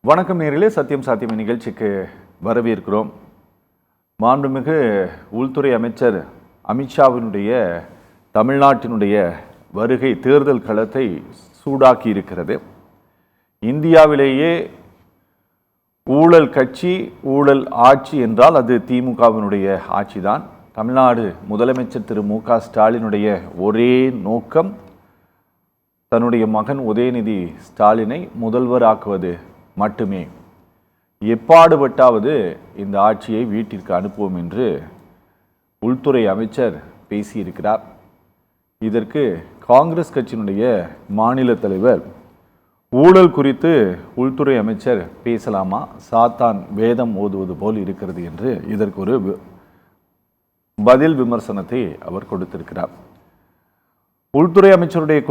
வணக்கம் நேரிலே சத்தியம் சாத்தியம் நிகழ்ச்சிக்கு வரவேற்கிறோம். மாண்புமிகு உள்துறை அமைச்சர் அமித்ஷாவினுடைய தமிழ்நாட்டினுடைய வருகை தேர்தல் களத்தை சூடாக்கி இருக்கிறது. இந்தியாவிலேயே ஊழல் கட்சி ஊழல் ஆட்சி என்றால் அது திமுகவினுடைய ஆட்சிதான். தமிழ்நாடு முதலமைச்சர் திரு மு.க. ஸ்டாலினுடைய ஒரே நோக்கம் தன்னுடைய மகன் உதயநிதி ஸ்டாலினை முதல்வராக்குவது மட்டுமே. எப்பாடுபட்டாவது இந்த ஆட்சியை வீட்டிற்கு அனுப்புவோம் என்று உள்துறை அமைச்சர் பேசியிருக்கிறார். இதற்கு காங்கிரஸ் கட்சியினுடைய மாநில தலைவர் ஊழல் குறித்து உள்துறை அமைச்சர் பேசலாமா, சாத்தான் வேதம் ஓதுவது போல் இருக்கிறது என்று இதற்கு ஒரு பதில் விமர்சனத்தை அவர் கொடுத்திருக்கிறார். உள்துறை அமைச்சருடைய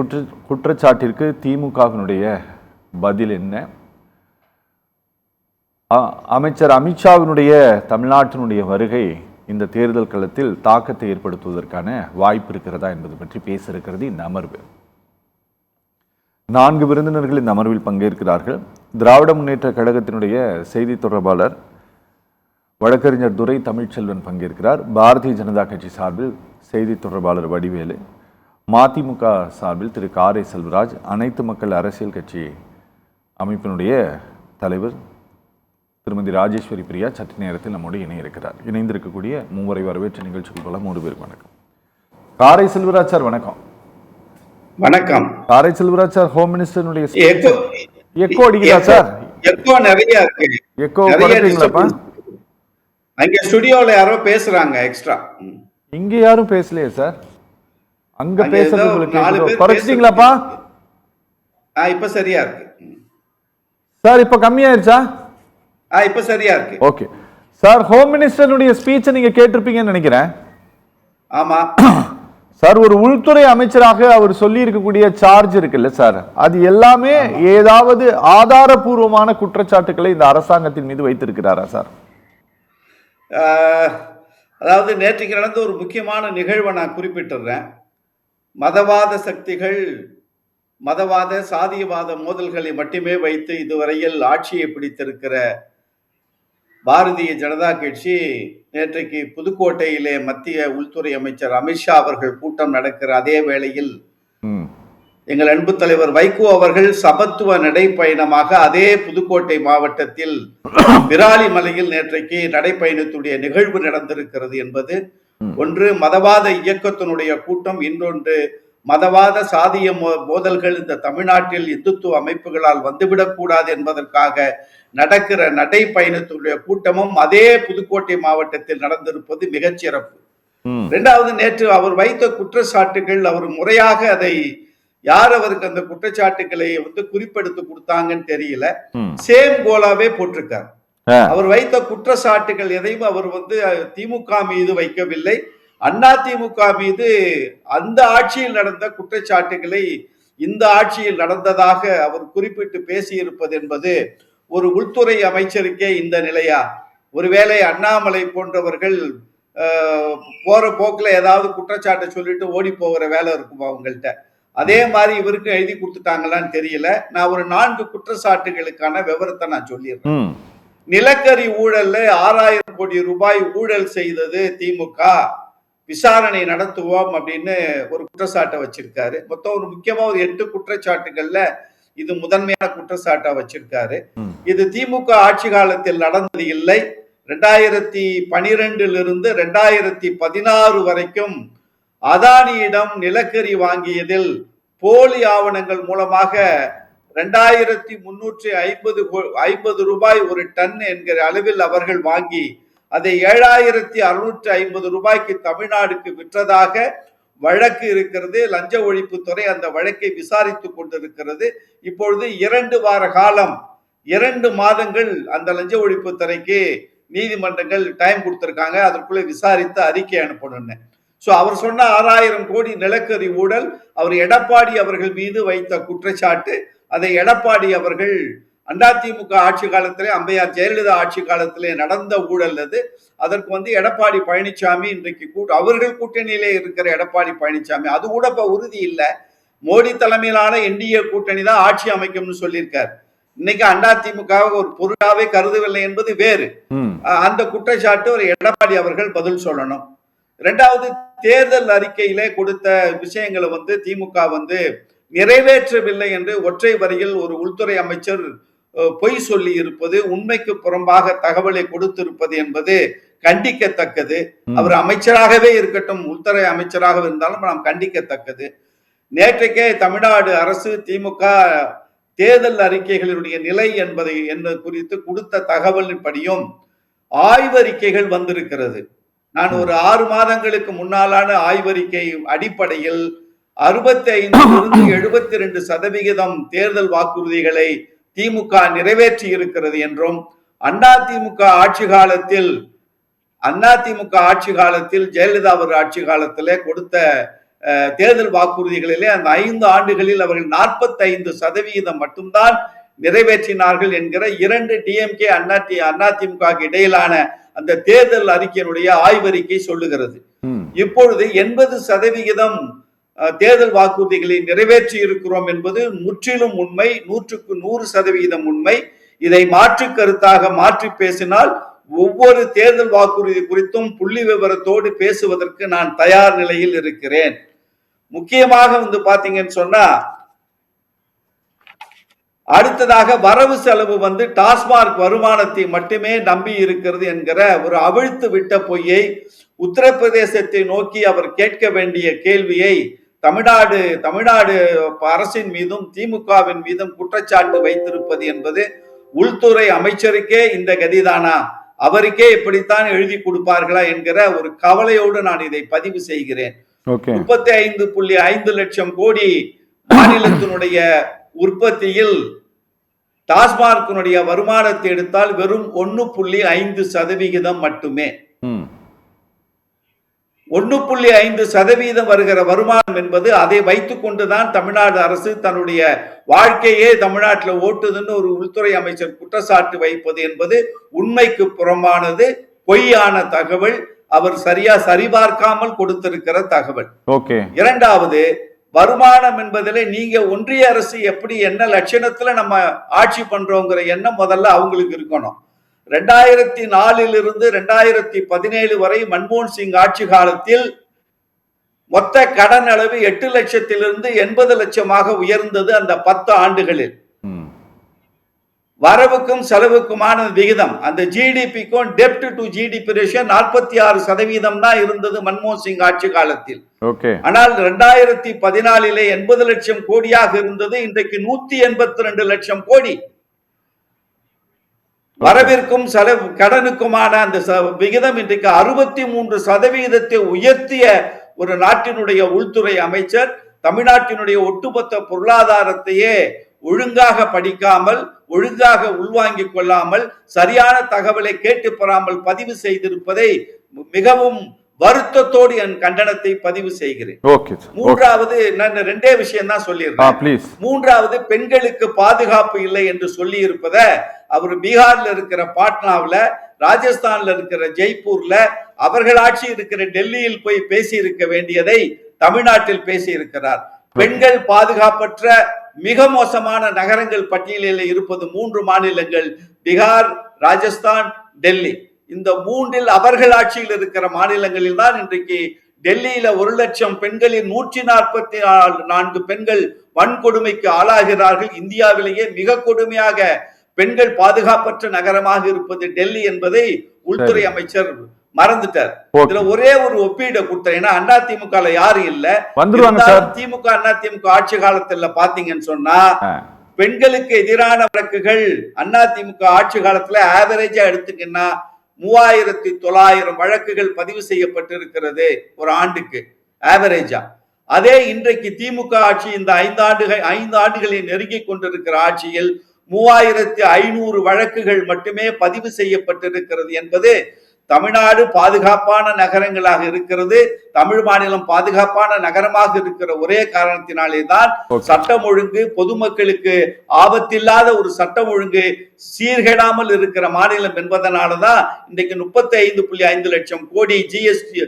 குற்றச்சாட்டிற்கு திமுகவினுடைய பதில் என்ன? அமைச்சர் அமித்ஷாவினுடைய தமிழ்நாட்டினுடைய வருகை இந்த தேர்தல் களத்தில் தாக்கத்தை ஏற்படுத்துவதற்கான வாய்ப்பு இருக்கிறதா என்பது பற்றி பேச இருக்கிறது இந்த அமர்வு. 4 விருந்தினர்கள் இந்த அமர்வில் பங்கேற்கிறார்கள். திராவிட முன்னேற்ற கழகத்தினுடைய செய்தி தொடர்பாளர் வழக்கறிஞர் துரை தமிழ்ச்செல்வன் பங்கேற்கிறார். பாரதிய ஜனதா கட்சி சார்பில் செய்தி தொடர்பாளர் வடிவேலு, மதிமுக சார்பில் திரு காரை செல்வராஜ், அனைத்து மக்கள் அரசியல் கட்சி அமைப்பினுடைய தலைவர் திருமதி ராஜேஸ்வரி பிரியா சற்று நேரத்தில் நம்மோடு இணையிருக்கிறார். இணைந்திருக்கக்கூடிய மூவரை வரவேற்ற நிகழ்ச்சிக்கு போல 3 பேருக்கு வணக்கம். காரை செல்வராஜ் சார் வணக்கம். வணக்கம். காரை செல்வராஜ் சார், ஹோம் மினிஸ்டருடைய எக்கோ அடிக்கிறா சார்? எக்கோ நிறைய இருக்கு. எக்கோ குறைப்பீங்களாப்பா? அங்க ஸ்டுடியோல யாரோ பேசுறாங்க எக்ஸ்ட்ரா. இங்க யாரும் பேசலையே சார். அங்க பேசுறது குறைச்சிட்டீங்களாப்பா? இப்ப சரியா இருக்கு சார். இப்ப கம்மியாயிருச்சா? இப்ப சரியா இருக்கு. ஓகே சார், ஹோம் மினிஸ்டருடைய ஸ்பீச்சை நீங்க கேட்டிருப்பீங்கன்னு நினைக்கிறேன். ஆமா சார், ஒரு உள்துறை அமைச்சராக அவர் சொல்லி இருக்கக்கூடிய சார்ஜ் இருக்குல்ல சார், அது எல்லாமே ஏதாவது ஆதாரபூர்வமான குற்றச்சாட்டுக்களை இந்த அரசாங்கத்தின் மீது வைத்திருக்கிறாரா சார்? அதாவது நேற்றுக்கு நடந்த ஒரு முக்கியமான நிகழ்வை நான் குறிப்பிட்டுறேன். மதவாத சக்திகள் மதவாத சாதியவாத மோதல்களை மட்டுமே வைத்து இதுவரையில் ஆட்சியை பிடித்திருக்கிற பாரதிய ஜனதா கட்சி நேற்றைக்கு புதுக்கோட்டையிலே மத்திய உள்துறை அமைச்சர் அமித்ஷா அவர்கள் கூட்டம் நடக்கிற அதே வேளையில் எங்கள் அன்பு தலைவர் வைகோ அவர்கள் சமத்துவ நடைப்பயணமாக அதே புதுக்கோட்டை மாவட்டத்தில் விராலிமலையில் நேற்றைக்கு நடைப்பயணத்துடைய நிகழ்வு நடந்திருக்கிறது என்பது ஒன்று. மதவாத இயக்கத்தினுடைய கூட்டம், இன்னொன்று மதவாத சாதிய மோதல்கள் இந்த தமிழ்நாட்டில் இந்துத்துவ அமைப்புகளால் வந்துவிடக் கூடாது என்பதற்காக நடக்கிற நடைப்பயணத்துடைய கூட்டமும் அதே புதுக்கோட்டை மாவட்டத்தில் நடந்திருப்பது மிகச்சிறப்பு. இரண்டாவது, நேற்று அவர் வைத்த குற்றச்சாட்டுகள், அவர் முறையாக அதை யார் அவருக்கு அந்த குற்றச்சாட்டுகளை குறிப்பெடுத்து கொடுத்தாங்கன்னு தெரியல. சேம் கோலாவே போட்டிருக்கார். அவர் வைத்த குற்றச்சாட்டுகள் எதையும் அவர் திமுக மீது வைக்கவில்லை. அதிமுக மீது அந்த ஆட்சியில் நடந்த குற்றச்சாட்டுகளை இந்த ஆட்சியில் நடந்ததாக அவர் குறிப்பிட்டு பேசியிருப்பது என்பது ஒரு உள்துறை அமைச்சருக்கே இந்த நிலையா? ஒருவேளை அண்ணாமலை போன்றவர்கள் போற போக்குல ஏதாவது குற்றச்சாட்டை சொல்லிட்டு ஓடி போகிற வேலை இருக்கும் அவங்கள்ட்ட. அதே மாதிரி இவருக்கு எழுதி கொடுத்துட்டாங்களான்னு தெரியல. நான் ஒரு 4 குற்றச்சாட்டுகளுக்கான விவரத்தை நான் சொல்லிடுறேன். நிலக்கரி ஊழல்ல 6000 கோடி ரூபாய் ஊழல் செய்தது திமுக, விசாரணை நடத்துவோம் அப்படின்னு ஒரு குற்றச்சாட்டை வச்சிருக்காரு. மொத்தம் ஒரு முக்கியமா ஒரு 8 குற்றச்சாட்டுகள்ல இது முதன்மையான குற்றச்சாட்டா வச்சிருக்காரு. இது திமுக ஆட்சி காலத்தில் நடந்தது இல்லை. 2012 2016 வரைக்கும் அதானியிடம் நிலக்கரி வாங்கியதில் போலி ஆவணங்கள் மூலமாக 2350 ரூபாய் ஒரு டன் என்கிற அளவில் அவர்கள் வாங்கி அதை 7650 ரூபாய்க்கு தமிழ்நாடுக்கு விற்றதாக வழக்கு இருக்கிறது. லஞ்ச ஒழிப்புத்துறை அந்த வழக்கை விசாரித்துக் கொண்டிருக்கிறது. இப்பொழுது 2 வார காலம் 2 மாதங்கள் அந்த லஞ்ச ஒழிப்புத்துறைக்கு நீதிமன்றங்கள் டைம் கொடுத்திருக்காங்க. அதற்குள்ள விசாரித்து அறிக்கை அனுப்பணும்னு. அவர் சொன்ன 6000 கோடி நிலக்கரி ஊழல் அவர் எடப்பாடி அவர்கள் மீது வைத்த குற்றச்சாட்டு. அதை எடப்பாடி அவர்கள் அதிமுக ஆட்சி காலத்திலே, அம்மையார் ஜெயலலிதா ஆட்சி காலத்திலே நடந்த ஊழல் அது. அதற்கு எடப்பாடி பழனிசாமி இன்றைக்கு அவர்கள் கூட்டணியிலே இருக்கிற எடப்பாடி பழனிசாமி அது கூட இப்ப உறுதி இல்லை. மோடி தலைமையிலான என்டிஏ கூட்டணி தான் ஆட்சி அமைக்கும்னு சொல்லியிருக்கார். இன்னைக்கு அதிமுக ஒரு பொருளாவே கருதவில்லை என்பது வேறு. அந்த குற்றச்சாட்டு ஒரு எடப்பாடி அவர்கள் பதில் சொல்லணும். இரண்டாவது, தேர்தல் அறிக்கையிலே கொடுத்த விஷயங்களை திமுக நிறைவேற்றவில்லை என்று ஒற்றை வரியில் ஒரு உள்துறை அமைச்சர் பொய் சொல்லி இருப்பது, உண்மைக்கு புறம்பாக தகவலை கொடுத்திருப்பது என்பது கண்டிக்கத்தக்கது. அவர் அமைச்சராகவே இருக்கட்டும், உள்துறை அமைச்சராக இருந்தாலும் நாம் கண்டிக்கத்தக்கது. நேற்றைக்கே தமிழ்நாடு அரசு திமுக தேர்தல் அறிக்கைகளுடைய நிலை என்பதை குறித்து கொடுத்த தகவலின்படியும் ஆய்வறிக்கைகள் வந்திருக்கிறது. நான் ஒரு 6 மாதங்களுக்கு முன்னாலான ஆய்வறிக்கை அடிப்படையில் 65-72% தேர்தல் வாக்குறுதிகளை திமுக நிறைவேற்றி இருக்கிறது என்றும், அதிமுக ஆட்சி காலத்தில் ஜெயலலிதா அவர் ஆட்சி காலத்திலே கொடுத்த தேர்தல் வாக்குறுதிகளிலே அந்த 5 ஆண்டுகளில் அவர்கள் 45% மட்டும்தான் நிறைவேற்றினார்கள் என்கிற 2 டிஎம்கே அதிமுக இடையிலான அந்த தேர்தல் அறிக்கையினுடைய ஆய்வறிக்கை சொல்லுகிறது. இப்பொழுது 80% தேர்தல் வாக்குறுதிகளை நிறைவேற்றி இருக்கிறோம் என்பது முற்றிலும் உண்மை, 100% உண்மை. இதை மாற்று கருத்தாக மாற்றி பேசினால் ஒவ்வொரு தேர்தல் வாக்குறுதி குறித்தும் புள்ளி விவரத்தோடு பேசுவதற்கு நான் தயார் நிலையில் இருக்கிறேன். முக்கியமாக பாத்தீங்கன்னு சொன்னா, அடுத்ததாக வரவு செலவு டாஸ்மாக் வருமானத்தை மட்டுமே நம்பி இருக்கிறது என்கிற ஒரு அவிழ்த்து விட்ட பொய்யை, உத்தரப்பிரதேசத்தை நோக்கி அவர் கேட்க வேண்டிய கேள்வியை தமிழ்நாடு அரசின் மீதும் திமுகவின் மீதும் குற்றச்சாட்டு வைத்திருப்பது என்பது உள்துறை அமைச்சருக்கே இந்த கதிதானா, அவருக்கே இப்படித்தான் எழுதி கொடுப்பார்களா என்கிற ஒரு கவலையோடு நான் இதை பதிவு செய்கிறேன். 35.5 லட்சம் கோடி மாநிலத்தினுடைய உற்பத்தியில் டாஸ்மார்க்கினுடைய வருமானத்தை எடுத்தால் வெறும் 1.5% மட்டுமே. 1.5% வருகிற வருமானம் என்பது, அதை வைத்துக் கொண்டுதான் தமிழ்நாடு அரசு தன்னுடைய வாழ்க்கையே தமிழ்நாட்டில் ஓட்டுதுன்னு ஒரு உள்துறை அமைச்சர் குற்றச்சாட்டு வைப்பது என்பது உண்மைக்கு புறம்பானது, பொய்யான தகவல், அவர் சரிபார்க்காமல் கொடுத்திருக்கிற தகவல். இரண்டாவது, வருமானம் என்பதில் நீங்க ஒன்றிய அரசு எப்படி என்ன லட்சணத்துல நம்ம ஆட்சி பண்றோங்கிற எண்ணம் முதல்ல அவங்களுக்கு இருக்கணும். 2004 2017 வரை மன்மோகன் சிங் ஆட்சி காலத்தில் மொத்த கடன் அளவு 8 லட்சத்திலிருந்து 80 லட்சமாக உயர்ந்தது. அந்த 10 ஆண்டுகளில் வரவுக்கும் செலவுக்குமான விகிதம், அந்த ஜிடிபிக்கும் டெப்ட் டு ஜிடிபி ரேஷியோ 46% தான் இருந்தது மன்மோகன் சிங் ஆட்சி காலத்தில். ஆனால் 2014 80 லட்சம் கோடியாக இருந்தது, இன்றைக்கு 182 லட்சம் கோடி. வரவிற்கும் செலவு கடனுக்குமான அந்த விகிதம் இன்றைக்கு 63% உயர்த்திய ஒரு நாட்டினுடைய உள்துறை அமைச்சர் தமிழ்நாட்டினுடைய ஒட்டுமொத்த பொருளாதாரத்தையே ஒழுங்காக படிக்காமல், ஒழுங்காக உள்வாங்கிக் கொள்ளாமல், சரியான தகவலை கேட்டு பெறாமல் பதிவு செய்திருப்பதை மிகவும் வருத்தத்தோடு என் கண்டனத்தை பதிவு செய்கிறேன். மூன்றாவது, நான் 2 விஷயம் தான் சொல்லியிருக்கேன். மூன்றாவது, பெண்களுக்கு பாதுகாப்பு இல்லை என்று சொல்லி இருப்பத அவர் பீகார்ல இருக்கிற பாட்னாவில், ராஜஸ்தான்ல இருக்கிற ஜெய்ப்பூர்ல, அவர்கள் ஆட்சி இருக்கிற டெல்லியில் போய் பேசி இருக்க வேண்டியதை தமிழ்நாட்டில் பேசி இருக்கிறார். பெண்கள் பாதுகாப்பற்ற மிக மோசமான நகரங்கள் பட்டியலில் இருப்பது 3 மாநிலங்கள், பீகார், ராஜஸ்தான், டெல்லி. இந்த 3இல் அவர்கள் ஆட்சியில் இருக்கிற மாநிலங்களில் தான் இன்றைக்கு டெல்லியில 1 லட்சம் பெண்களில் 144 பெண்கள் வன்கொடுமைக்கு ஆளாகிறார்கள். இந்தியாவிலேயே மிக கொடுமையாக பெண்கள் பாதுகாப்பற்ற நகரமாக இருப்பது டெல்லி என்பதை உள்துறை அமைச்சர் மறந்துட்டார். இதுல ஒரே ஒரு ஒப்பீடு கொடுத்தேன். ஏன்னா அதிமுக யாரும் இல்ல, திமுக அதிமுக ஆட்சி காலத்துல பாத்தீங்கன்னு சொன்னா பெண்களுக்கு எதிரான வழக்குகள் அதிமுக ஆட்சி காலத்துல ஆவரேஜா எடுத்துக்கின்னா 3900 வழக்குகள் பதிவு செய்யப்பட்டிருக்கிறது ஒரு ஆண்டுக்கு ஆவரேஜா. அதே இன்றைக்கு திமுக ஆட்சி இந்த 5 ஆண்டுகளை நெருங்கி கொண்டிருக்கிற ஆட்சியில் 3500 வழக்குகள் மட்டுமே பதிவு செய்யப்பட்டிருக்கிறது என்பது தமிழ்நாடு பாதுகாப்பான நகரங்களாக இருக்கிறது, தமிழ் மாநிலம் பாதுகாப்பான நகரமாக இருக்கிற ஒரே காரணத்தினாலே தான் சட்டம் ஒழுங்கு, பொதுமக்களுக்கு ஆபத்தில்லாத ஒரு சட்டம் ஒழுங்கு சீர்கேடாமல் இருக்கிற மாநிலம் என்பதனாலதான் இன்றைக்கு 35.5 லட்சம் கோடி ஜிஎஸ்டி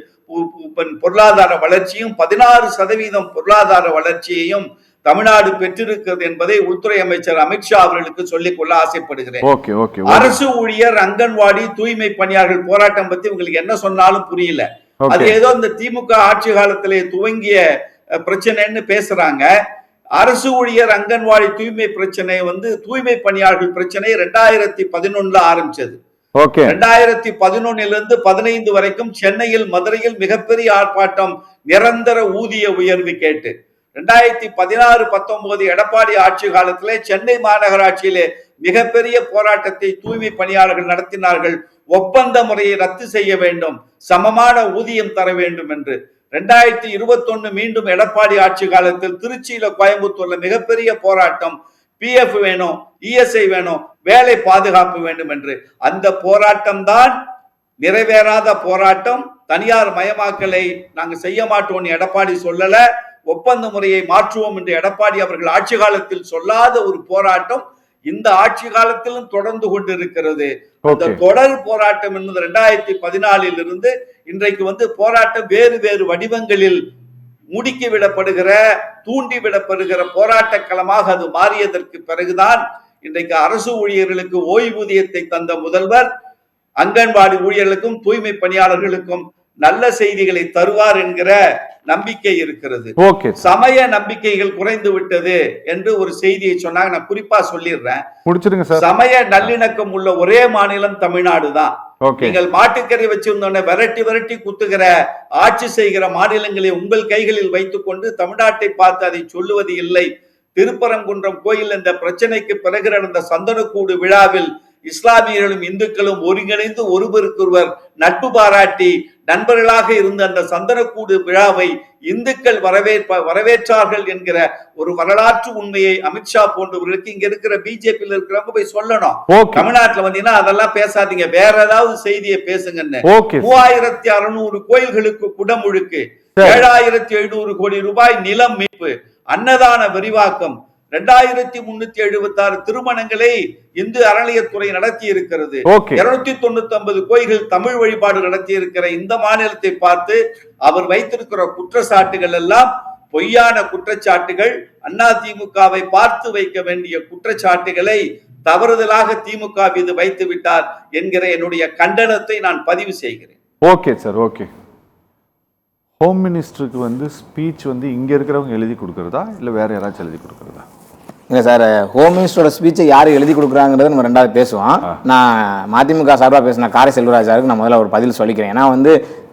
பொருளாதார வளர்ச்சியும் 16% பொருளாதார வளர்ச்சியையும் தமிழ்நாடு பெற்றிருக்கிறது என்பதை உள்துறை அமைச்சர் அமித்ஷா அவர்களுக்கு சொல்லிக் கொள்ள ஆசைப்படுகிறேன். அரசு ஊழியர், அங்கன்வாடி, தூய்மை பணியாளர்கள் போராட்டம் பத்தி உங்களுக்கு என்ன சொன்னாலும் புரியல. அது ஏதோ இந்த திமுக ஆட்சி காலத்திலே துவங்கிய பிரச்சனைன்னு பேசுறாங்க. அரசு ஊழியர், அங்கன்வாடி தூய்மை பிரச்சனை தூய்மை பணியாளர்கள் பிரச்சனை 2011 ஆரம்பிச்சது. 2011 15 வரைக்கும் சென்னையில், மதுரையில் மிகப்பெரிய ஆர்ப்பாட்டம், நிரந்தர ஊதிய உயர்வு கேட்டு. 2016-19 எடப்பாடி ஆட்சி காலத்திலே சென்னை மாநகராட்சியிலே மிகப்பெரிய போராட்டத்தை தூய்மை பணியாளர்கள் நடத்தினார்கள். ஒப்பந்த முறையை ரத்து செய்ய வேண்டும், சமமான ஊதியம் தர வேண்டும் என்று. 2021 மீண்டும் எடப்பாடி ஆட்சி காலத்தில் திருச்சியில, கோயம்புத்தூர்ல மிகப்பெரிய போராட்டம். PF வேணும், ESI வேணும், வேலை பாதுகாப்பு வேண்டும் என்று. அந்த போராட்டம் தான் நிறைவேறாத போராட்டம். தனியார் மயமாக்கலை நாங்க செய்ய மாட்டோம் எடப்பாடி சொல்லல, ஒப்பந்த முறையை மாற்றுவோம் என்று எடப்பாடி அவர்கள் ஆட்சி காலத்தில் சொல்லாத ஒரு போராட்டம் இந்த ஆட்சி காலத்திலும் தொடர்ந்து கொண்டிருக்கிறது. அந்த தொடர் போராட்டம் என்பது 2014 இருந்து இன்றைக்கு போராட்டம் வேறு வேறு வடிவங்களில் முடுக்கி விடப்படுகிற, தூண்டி விடப்படுகிற போராட்ட களமாக அது மாறியதற்கு பிறகுதான் இன்றைக்கு அரசு ஊழியர்களுக்கு ஓய்வூதியத்தை தந்த முதல்வர் அங்கன்வாடி ஊழியர்களுக்கும் தூய்மை பணியாளர்களுக்கும் நல்ல செய்திகளை தருவார் என்கிற நம்பிக்கை இருக்கிறது. சமய நம்பிக்கைகள் குறைந்து விட்டது என்று ஒரு செய்தியை சொன்னாங்க. நான் குறிப்பா சொல்லிடுறேன். சமய நல்லிணக்கம் உள்ள ஒரே மாநிலம் தமிழ்நாடு தான். நீங்கள் மாட்டுக்கறி வச்சிருந்தோன்னே விரட்டி விரட்டி குத்துகிற, ஆட்சி செய்கிற மாநிலங்களை உங்கள் கைகளில் வைத்துக் கொண்டு தமிழ்நாட்டை பார்த்து அதை சொல்லுவது இல்லை. திருப்பரங்குன்றம் கோயில் இந்த பிரச்சனைக்கு பிறகு நடந்த சந்தனக்கூடு விழாவில் இஸ்லாமியர்களும் இந்துக்களும் ஒருங்கிணைந்து ஒருவருக்கொருவர் நட்பு பாராட்டி நண்பர்களாக இருந்த அந்த சந்தனக்கூடு விழாவை இந்துக்கள் வரவேற்றார்கள் என்கிற ஒரு வரலாற்று உண்மையை அமித்ஷா போன்றவர்களுக்கு இங்க இருக்கிற பிஜேபியில் இருக்கிறவங்க போய் சொல்லணும். தமிழ்நாட்டுல வந்தீங்கன்னா அதெல்லாம் பேசாதீங்க, வேற ஏதாவது செய்தியை பேசுங்கன்னு. 3600 கோயில்களுக்கு குடமுழுக்கு, 7700 கோடி ரூபாய் நிலம் மீட்பு, அன்னதான விரிவாக்கம், 2376 திருமணங்களை இந்து அறநிலையத்துறை நடத்தி இருக்கிறது. 299 கோயில்கள் தமிழ் வழிபாடு நடத்தி இருக்கிற இந்த மாநிலத்தை பார்த்து அவர் வைத்திருக்கிற குற்றச்சாட்டுகள் எல்லாம் பொய்யான குற்றச்சாட்டுகள். அதிமுகவை பார்த்து வைக்க வேண்டிய குற்றச்சாட்டுகளை தவறுதலாக திமுக மீது வைத்து விட்டார் என்கிற என்னுடைய கண்டனத்தை நான் பதிவு செய்கிறேன். Okay sir, okay. ஹோம் மினிஸ்டருக்கு ஸ்பீச் இங்க இருக்கிறவங்க எழுதி கொடுக்கறதா இல்ல வேற யாராச்சும் எழுதி கொடுக்கறதா? இல்லை சார், ஹோம் மினிஸ்டரோட ஸ்பீச்சை யார் எழுதி கொடுக்குறாங்கிறத நம்ம ரெண்டாவது பேசுவோம். நான் மதிமுக சார்பாக பேசின காரை செல்வராஜ் சாருக்கு நான் முதல்ல ஒரு பதில் சொல்லிக்கிறேன். ஏன்னா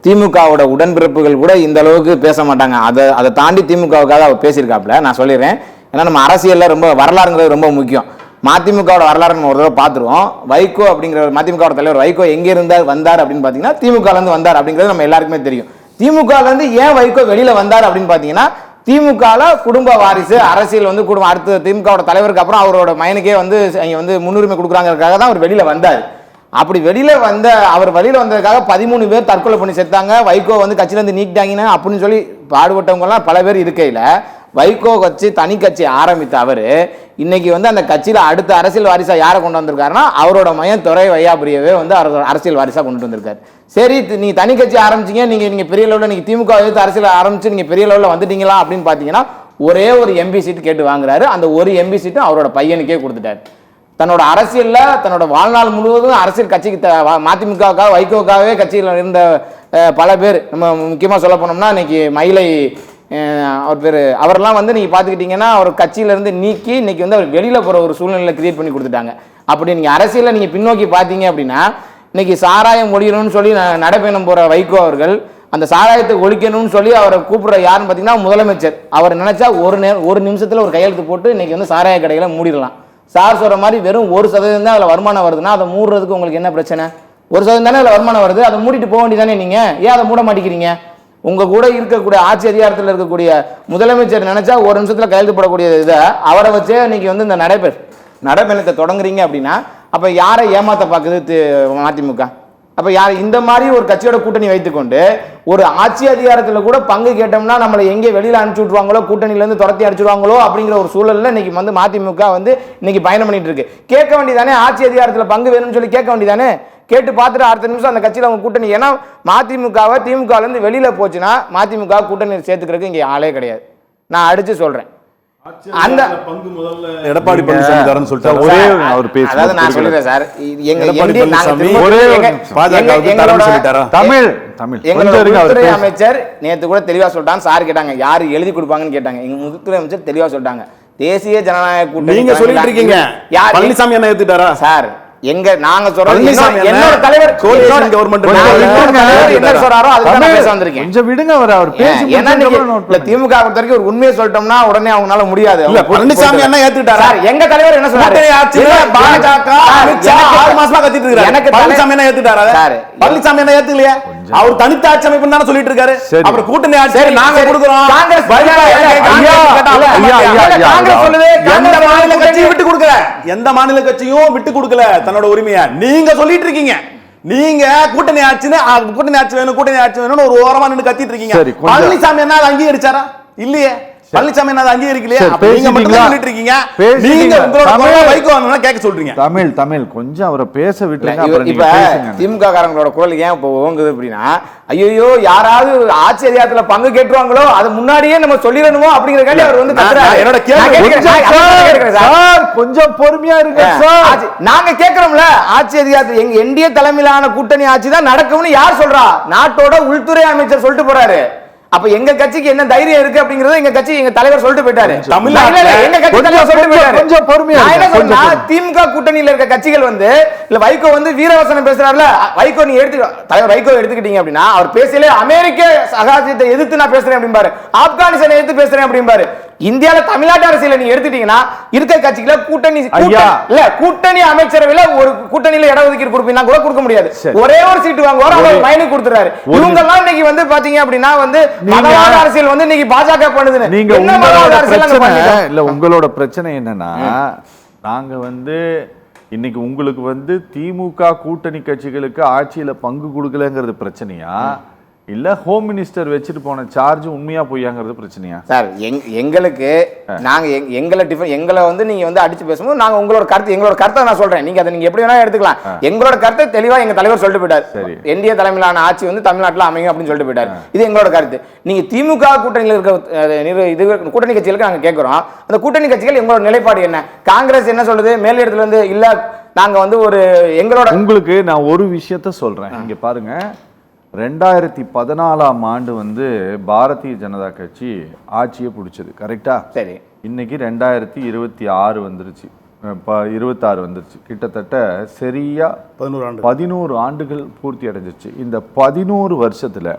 திமுகவோட உடன்பிறப்புகள் கூட இந்த அளவுக்கு பேச மாட்டாங்க. அதை தாண்டி திமுகவுக்காக அவர் பேசியிருக்காப்புல. நான் சொல்லிடுறேன். ஏன்னா நம்ம அரசியலில் ரொம்ப வரலாறுங்கிறது ரொம்ப முக்கியம். மதிமுகவோட வரலாறு நம்ம ஒரு தடவை பார்த்துருவோம். வைகோ அப்படிங்கிற மதிமுகவோட தலைவர் வைகோ எங்கே வந்தார் அப்படின்னு பார்த்தீங்கன்னா திமுகலேருந்து வந்தார் அப்படிங்கிறது நம்ம எல்லாருக்குமே தெரியும். திமுகலேருந்து ஏன் வைகோ வெளியில் வந்தார் அப்படின்னு பார்த்தீங்கன்னா, திமுகல குடும்ப வாரிசு அரசியல் குடும்பம் அடுத்த திமுகவோட தலைவருக்கு அப்புறம் அவரோட மயனுக்கே முன்னுரிமை கொடுக்குறாங்கிறதுக்காக தான் அவர் வெளியில வந்தார். அப்படி வெளியில அவர் வெளியில வந்ததுக்காக 13 பேர் தற்கொலை பண்ணி செத்தாங்க. வைகோ கட்சியில நீக்கிட்டாங்க அப்படின்னு சொல்லி பாடுபட்டவங்க எல்லாம் பல பேர் இருக்கையில வைகோ கட்சி தனி கட்சி ஆரம்பித்த அவர் இன்னைக்கு அந்த கட்சியில அடுத்த அரசியல் வாரிசா யாரை கொண்டு வந்திருக்காருன்னா அவரோட மயன் துரை வையாபுரியவே அரசியல் வாரிசா கொண்டு வந்திருக்காரு. சரி, நீங்க தனி கட்சி ஆரம்பிச்சீங்க, நீங்க பெரிய லெவலில் நீங்க திமுக அரசியல் ஆரம்பிச்சு நீங்க பெரிய லெவலில் வந்துட்டீங்களா அப்படின்னு பாத்தீங்கன்னா ஒரே ஒரு எம்பி சீட் கேட்டு வாங்குறாரு. அந்த ஒரு எம்பி சீட்டு அவரோட பையனுக்கே கொடுத்துட்டாரு. தன்னோட அரசியல்ல தன்னோட வாழ்நாள் முழுவதும் அரசியல் கட்சிக்கு மதிமுகவுக்காக வைகோக்காகவே கட்சியில் இருந்த பல பேர், நம்ம முக்கியமா சொல்ல போனோம்னா இன்னைக்கு மயிலை அவர் பேர் அவரெல்லாம் நீங்கள் பார்த்துக்கிட்டிங்கன்னா அவர் கட்சியிலேருந்து நீக்கி இன்னைக்கு அவர் வெளியில் போகிற ஒரு சூழ்நிலை கிரியேட் பண்ணி கொடுத்துட்டாங்க. அப்படி நீங்கள் அரசியலில் நீங்கள் பின்னோக்கி பார்த்தீங்க அப்படின்னா இன்னைக்கு சாராயம் ஒழிக்கணும்னு சொல்லி நடைபயணம் போகிற வைகோ அவர்கள் அந்த சாராயத்தை ஒழிக்கணும்னு சொல்லி அவரை கூப்பிட்ற யாருன்னு பார்த்தீங்கன்னா முதலமைச்சர். அவர் நினைச்சா ஒரு நிமிஷத்தில் ஒரு கையெழுத்து போட்டு இன்னைக்கு சாராய கடைகளை மூடிடலாம். சார் சொல்கிற மாதிரி வெறும் 1% தான் அதில் வருமானம் வருதுன்னா அதை மூடுறதுக்கு உங்களுக்கு என்ன பிரச்சனை? 1% தானே அதில் வருமானம் வருது, அதை மூடிட்டு போக வேண்டியதானே நீங்கள்? ஏன் அதை மூட மாட்டேங்கிறீங்க? உங்க கூட இருக்கக்கூடிய ஆட்சி அதிகாரத்தில் இருக்கக்கூடிய முதலமைச்சர் நினைச்சா ஒரு நிமிஷத்துல கையெழுத்து போடக்கூடிய இதை அவரை வச்சே இன்னைக்கு இந்த நடைபயணத்தை தொடங்குறீங்க அப்படின்னா அப்ப யாரை ஏமாத்த பார்க்குது மதிமுக? அப்ப யார் இந்த மாதிரி ஒரு கட்சியோட கூட்டணி வைத்துக்கொண்டு ஒரு ஆட்சி அதிகாரத்தில் கூட பங்கு கேட்டோம்னா நம்மளை எங்கே வெளியில அனுப்பிச்சு விட்டுருவாங்களோ, கூட்டணியில இருந்து துரத்தி அடிச்சுடுவாங்களோ அப்படிங்கிற ஒரு சூழல்ல இன்னைக்கு மதிமுக இன்னைக்கு பயணம் பண்ணிட்டு இருக்கு. கேட்க வேண்டியதானே, ஆட்சி அதிகாரத்தில் பங்கு வேணும்னு சொல்லி கேட்க வேண்டியதானே? கேட்டு பார்த்துட்டு அடுத்த நிமிஷம் அந்த கட்சியில் அவங்க கூட்டணி, ஏன்னா மதிமுகவை திமுகலேருந்து வெளியில் போச்சுன்னா மதிமுக கூட்டணி சேர்த்துக்கிறதுக்கு இங்கே ஆளே கிடையாது. நான் அடித்து சொல்கிறேன். அந்த பங்கு முதல்ல எடப்பாடி பழனிசாமி தரன்னு சொல்லிட்டாரு. ஒரே அவர் பேசி அதாவது நான் சொல்லிடுறேன் சார், எங்க எடப்பாடி NDA நாங்க பழனிசாமி திரும்ப ஒரே எங்க- பாஜகவுக்கு தரன்னு சொல்லிட்டாரா? தமிழ் எங்களோட கொஞ்சம் இருங்க, அவர் உள்துறை பேச- அமைச்சர் நேத்து கூட தெளிவா சொல்லிட்டாங்க. சார் கேட்டாங்க யாரு எழுதி கொடுப்பாங்கன்னு கேட்டாங்க. எங்க உள்துறை அமைச்சர் தெளிவா சொல்லிட்டாங்க, தேசிய ஜனநாயக கூட்டணி நீங்க சொல்லிட்டு இருக்கீங்க யார் பழனிசாமி என்ன ஏத்துட்டாரா? சார் எங்க நாங்க சொல்றது பழனிசாமி என்னோட- என்னோட தலைவர் coalition government நான் கொஞ்சம் என்னோட விடுங்க. தலைவர் என்ன சொல்றாரோ அதுக்கு நான் தமிழ், பேச வந்திருக்கேன். கொஞ்சம் விடுங்க அவர் பேசி ஏன்னா இன்னைக்கு முடிச்சதுக்கு அப்புறம் இல்ல திமுக பொறுத்த வரைக்கும் ஒரு உண்மையை சொல்லிட்டோம்னா உடனே அவங்களால முடியாது. இல்ல, பழனிசாமி என்ன ஏத்துக்கிட்டாரா? சார், எங்க தலைவர் என்ன சொன்னாரு? கூட்டணி ஆட்சியில இல்ல, பாஜக, அமித் ஷா 6 மாசமா கத்திட்டு இருக்காரு. எனக்கு பழனிசாமி என்ன ஏத்துக்கிட்டாரா? சார், பழனிசாமி என்ன ஏத்துக்கலையா? அவர் தனித்த ஆட்சி அமைப்புன்னு தானே சொல்லிட்டு இருக்காரு. சரி. அப்புறம் கூட்டணி ஆட்சி சரி, நாங்க சரி. கொடுக்கிறோம். காங்கிரஸ் பாஜக இல்ல, கேட்டா ஐயா, கேட்டா இல்ல, ஐயா, ஐயா, ஐயா, காங்கிரஸ் சொல்லுது, எந்த காங்கிரஸ் மாநில கூட்டணி கட்சியும் விட்டு கொடுக்கல. எந்த மாநில கட்சியும் விட்டு கொடுக்கல தன்னோட உரிமையை. நீங்க சொல்லிட்டு இருக்கீங்க நீங்க கூட்டணி ஆட்சின்னு கூட்டணி ஆட்சி வேணும், கூட்டணி ஆட்சி வேணும்னு ஒரு ஓரமா நின்னு கத்திட்டு இருக்கீங்க. சரி, கொஞ்சம். பழனிசாமி என்ன அதை அங்கீகரிச்சாரா? இல்லையே. பழனிசாமி என்ன அதை அங்கீகரிக்கலையா? சரி, அப்ப நீங்க மட்டும் பேசிட்டீங்களா? சொல்லிட்டு இருக்கீங்க. பேசிட்டீங்களா? நீங்க உங்களோட தமிழ். குரலை வைக்க வரணும்னா கேட்க சொல்றீங்க. தமிழ் கொஞ்சம் அவரை பேச விட்டுருங்க, இல்ல, அப்புறம் இப்ப நீங்க பேசுங்க. திமுக காரங்களோட குரல் ஏன் இப்போ ஓங்குது அப்படின்னா, ஐயோ யாராவது ஆட்சி அதிகாரத்துல பங்கு கேட்டுருவாங்களோ அது முன்னாடியே நம்ம சொல்லிடணுமோ அப்படிங்கறதுக்காண்டி அவர் வந்து கத்துறாரு. என்னோட கேள்வி நான் கேட்கிறேன், நான் கேட்கிறேன் சார். சார், கொஞ்சம் பொறுமையா இருங்க சார். நாங்க கேட்கிறோம்ல, ஆட்சி அதிகாரத்தில் எங்க NDA தலைமையிலான கூட்டணி ஆட்சி தான் நடக்கும்னு யார் சொல்றா? நாட்டோட உள்துறை அமைச்சர் சொல்லிட்டு போறாரு. அப்ப எங்க கட்சிக்கு என்ன தைரியம் இருக்கு அப்படிங்கறது எங்க கட்சி எங்க தலைவர் சொல்லிட்டு போயிட்டாரு. தமிழ்நாட்டுல இல்ல, இல்ல, எங்க கட்சி தலைவர் சொல்லிட்டு போயிட்டாரு. கொஞ்சம் பொறுமையா நான் என்ன இருங்க, கொஞ்சம் சொல்றேன்னா, திமுக கூட்டணியில இருக்க கட்சிகள் வந்து இல்ல வைகோ வந்து வீரவசனம் பேசுறாருல, வைகோ நீ தலைவர் வைகோ எடுத்துக்கிட்டீங்க அப்படின்னா அவர் பேசல அமெரிக்க சகாஜத்தை எதிர்த்து நான் பேசுறேன் அப்படிம்பாரு, ஆப்கானிஸ்தானை எதிர்த்து பேசுறேன் அப்படிம்பாரு. இந்தியால தமிழ்நாட்டு அரசியல நீ எடுத்துட்டீங்கன்னா இருக்க கட்சிகளை கூட்டணி இல்ல கூட்டணி அமைச்சரவையில ஒரு கூட்டணியில இட ஒதுக்கீடு கொடுப்பீங்கன்னா கூட கொடுக்க முடியாது. ஒரே ஒரு சீட்டு வாங்குவார், அவர் மைனுக்கு கொடுத்துறாரு. இவங்க எல்லாம் இன்னைக்கு வந்து பாத்தீங்க அப்படின்னா வந்து மதவாத அரசியல் வந்து இன்னைக்கு பாஜக பண்ணுது. நீங்க என்ன மதவாத அரசியல் அங்க பண்ணிட்டு? இல்ல, உங்களோட பிரச்சனை என்னன்னா, நாங்க வந்து இன்னைக்கு உங்களுக்கு வந்து திமுக கூட்டணி கட்சிகளுக்கு ஆட்சியில பங்கு கொடுக்கலங்கிறது பிரச்சனையா, இல்ல ஹோம் மினிஸ்டர் வச்சுட்டு போன சார்ஜ் உண்மையா பொய்யாங்கிறது பிரச்சனையா? சார், எங்களுக்கு நாங்க எங்களை வந்து நீங்க வந்து அடிச்சு பேசும்போது நாங்க உங்களோட கருத்தை நான் சொல்றேன். நீங்க அதை நீங்க எப்படி வேணா எடுத்துக்கலாம். எங்களோட கருத்தை தெளிவா எங்க தலைவர் சொல்லிட்டு போயிட்டாரு. NDA தலைமையிலான ஆட்சி வந்து தமிழ்நாட்டுல அமையும் அப்படின்னு சொல்லிட்டு போயிட்டாரு. இது எங்களோட கருத்து. நீங்க திமுக கூட்டணியில் இருக்க கூட்டணி கட்சிகளுக்கு நாங்க கேட்கிறோம், அந்த கூட்டணி கட்சிகள் எங்களோட நிலைப்பாடு என்ன? காங்கிரஸ் என்ன சொல்லுது? மேல் இடத்துல இருந்து இல்ல நாங்க வந்து ஒரு எங்களோட உங்களுக்கு நான் ஒரு விஷயத்த சொல்றேன். இங்க பாருங்க, 2014ஆம் ஆண்டு வந்து பாரதிய ஜனதா கட்சி ஆட்சியை பிடிச்சது, கரெக்டா? சரி. இன்னைக்கு 2026 வந்துருச்சு, 26 வந்துருச்சு. கிட்டத்தட்ட சரியா 11 ஆண்டுகள் பூர்த்தி அடைஞ்சிச்சு. இந்த 11 வருஷத்துல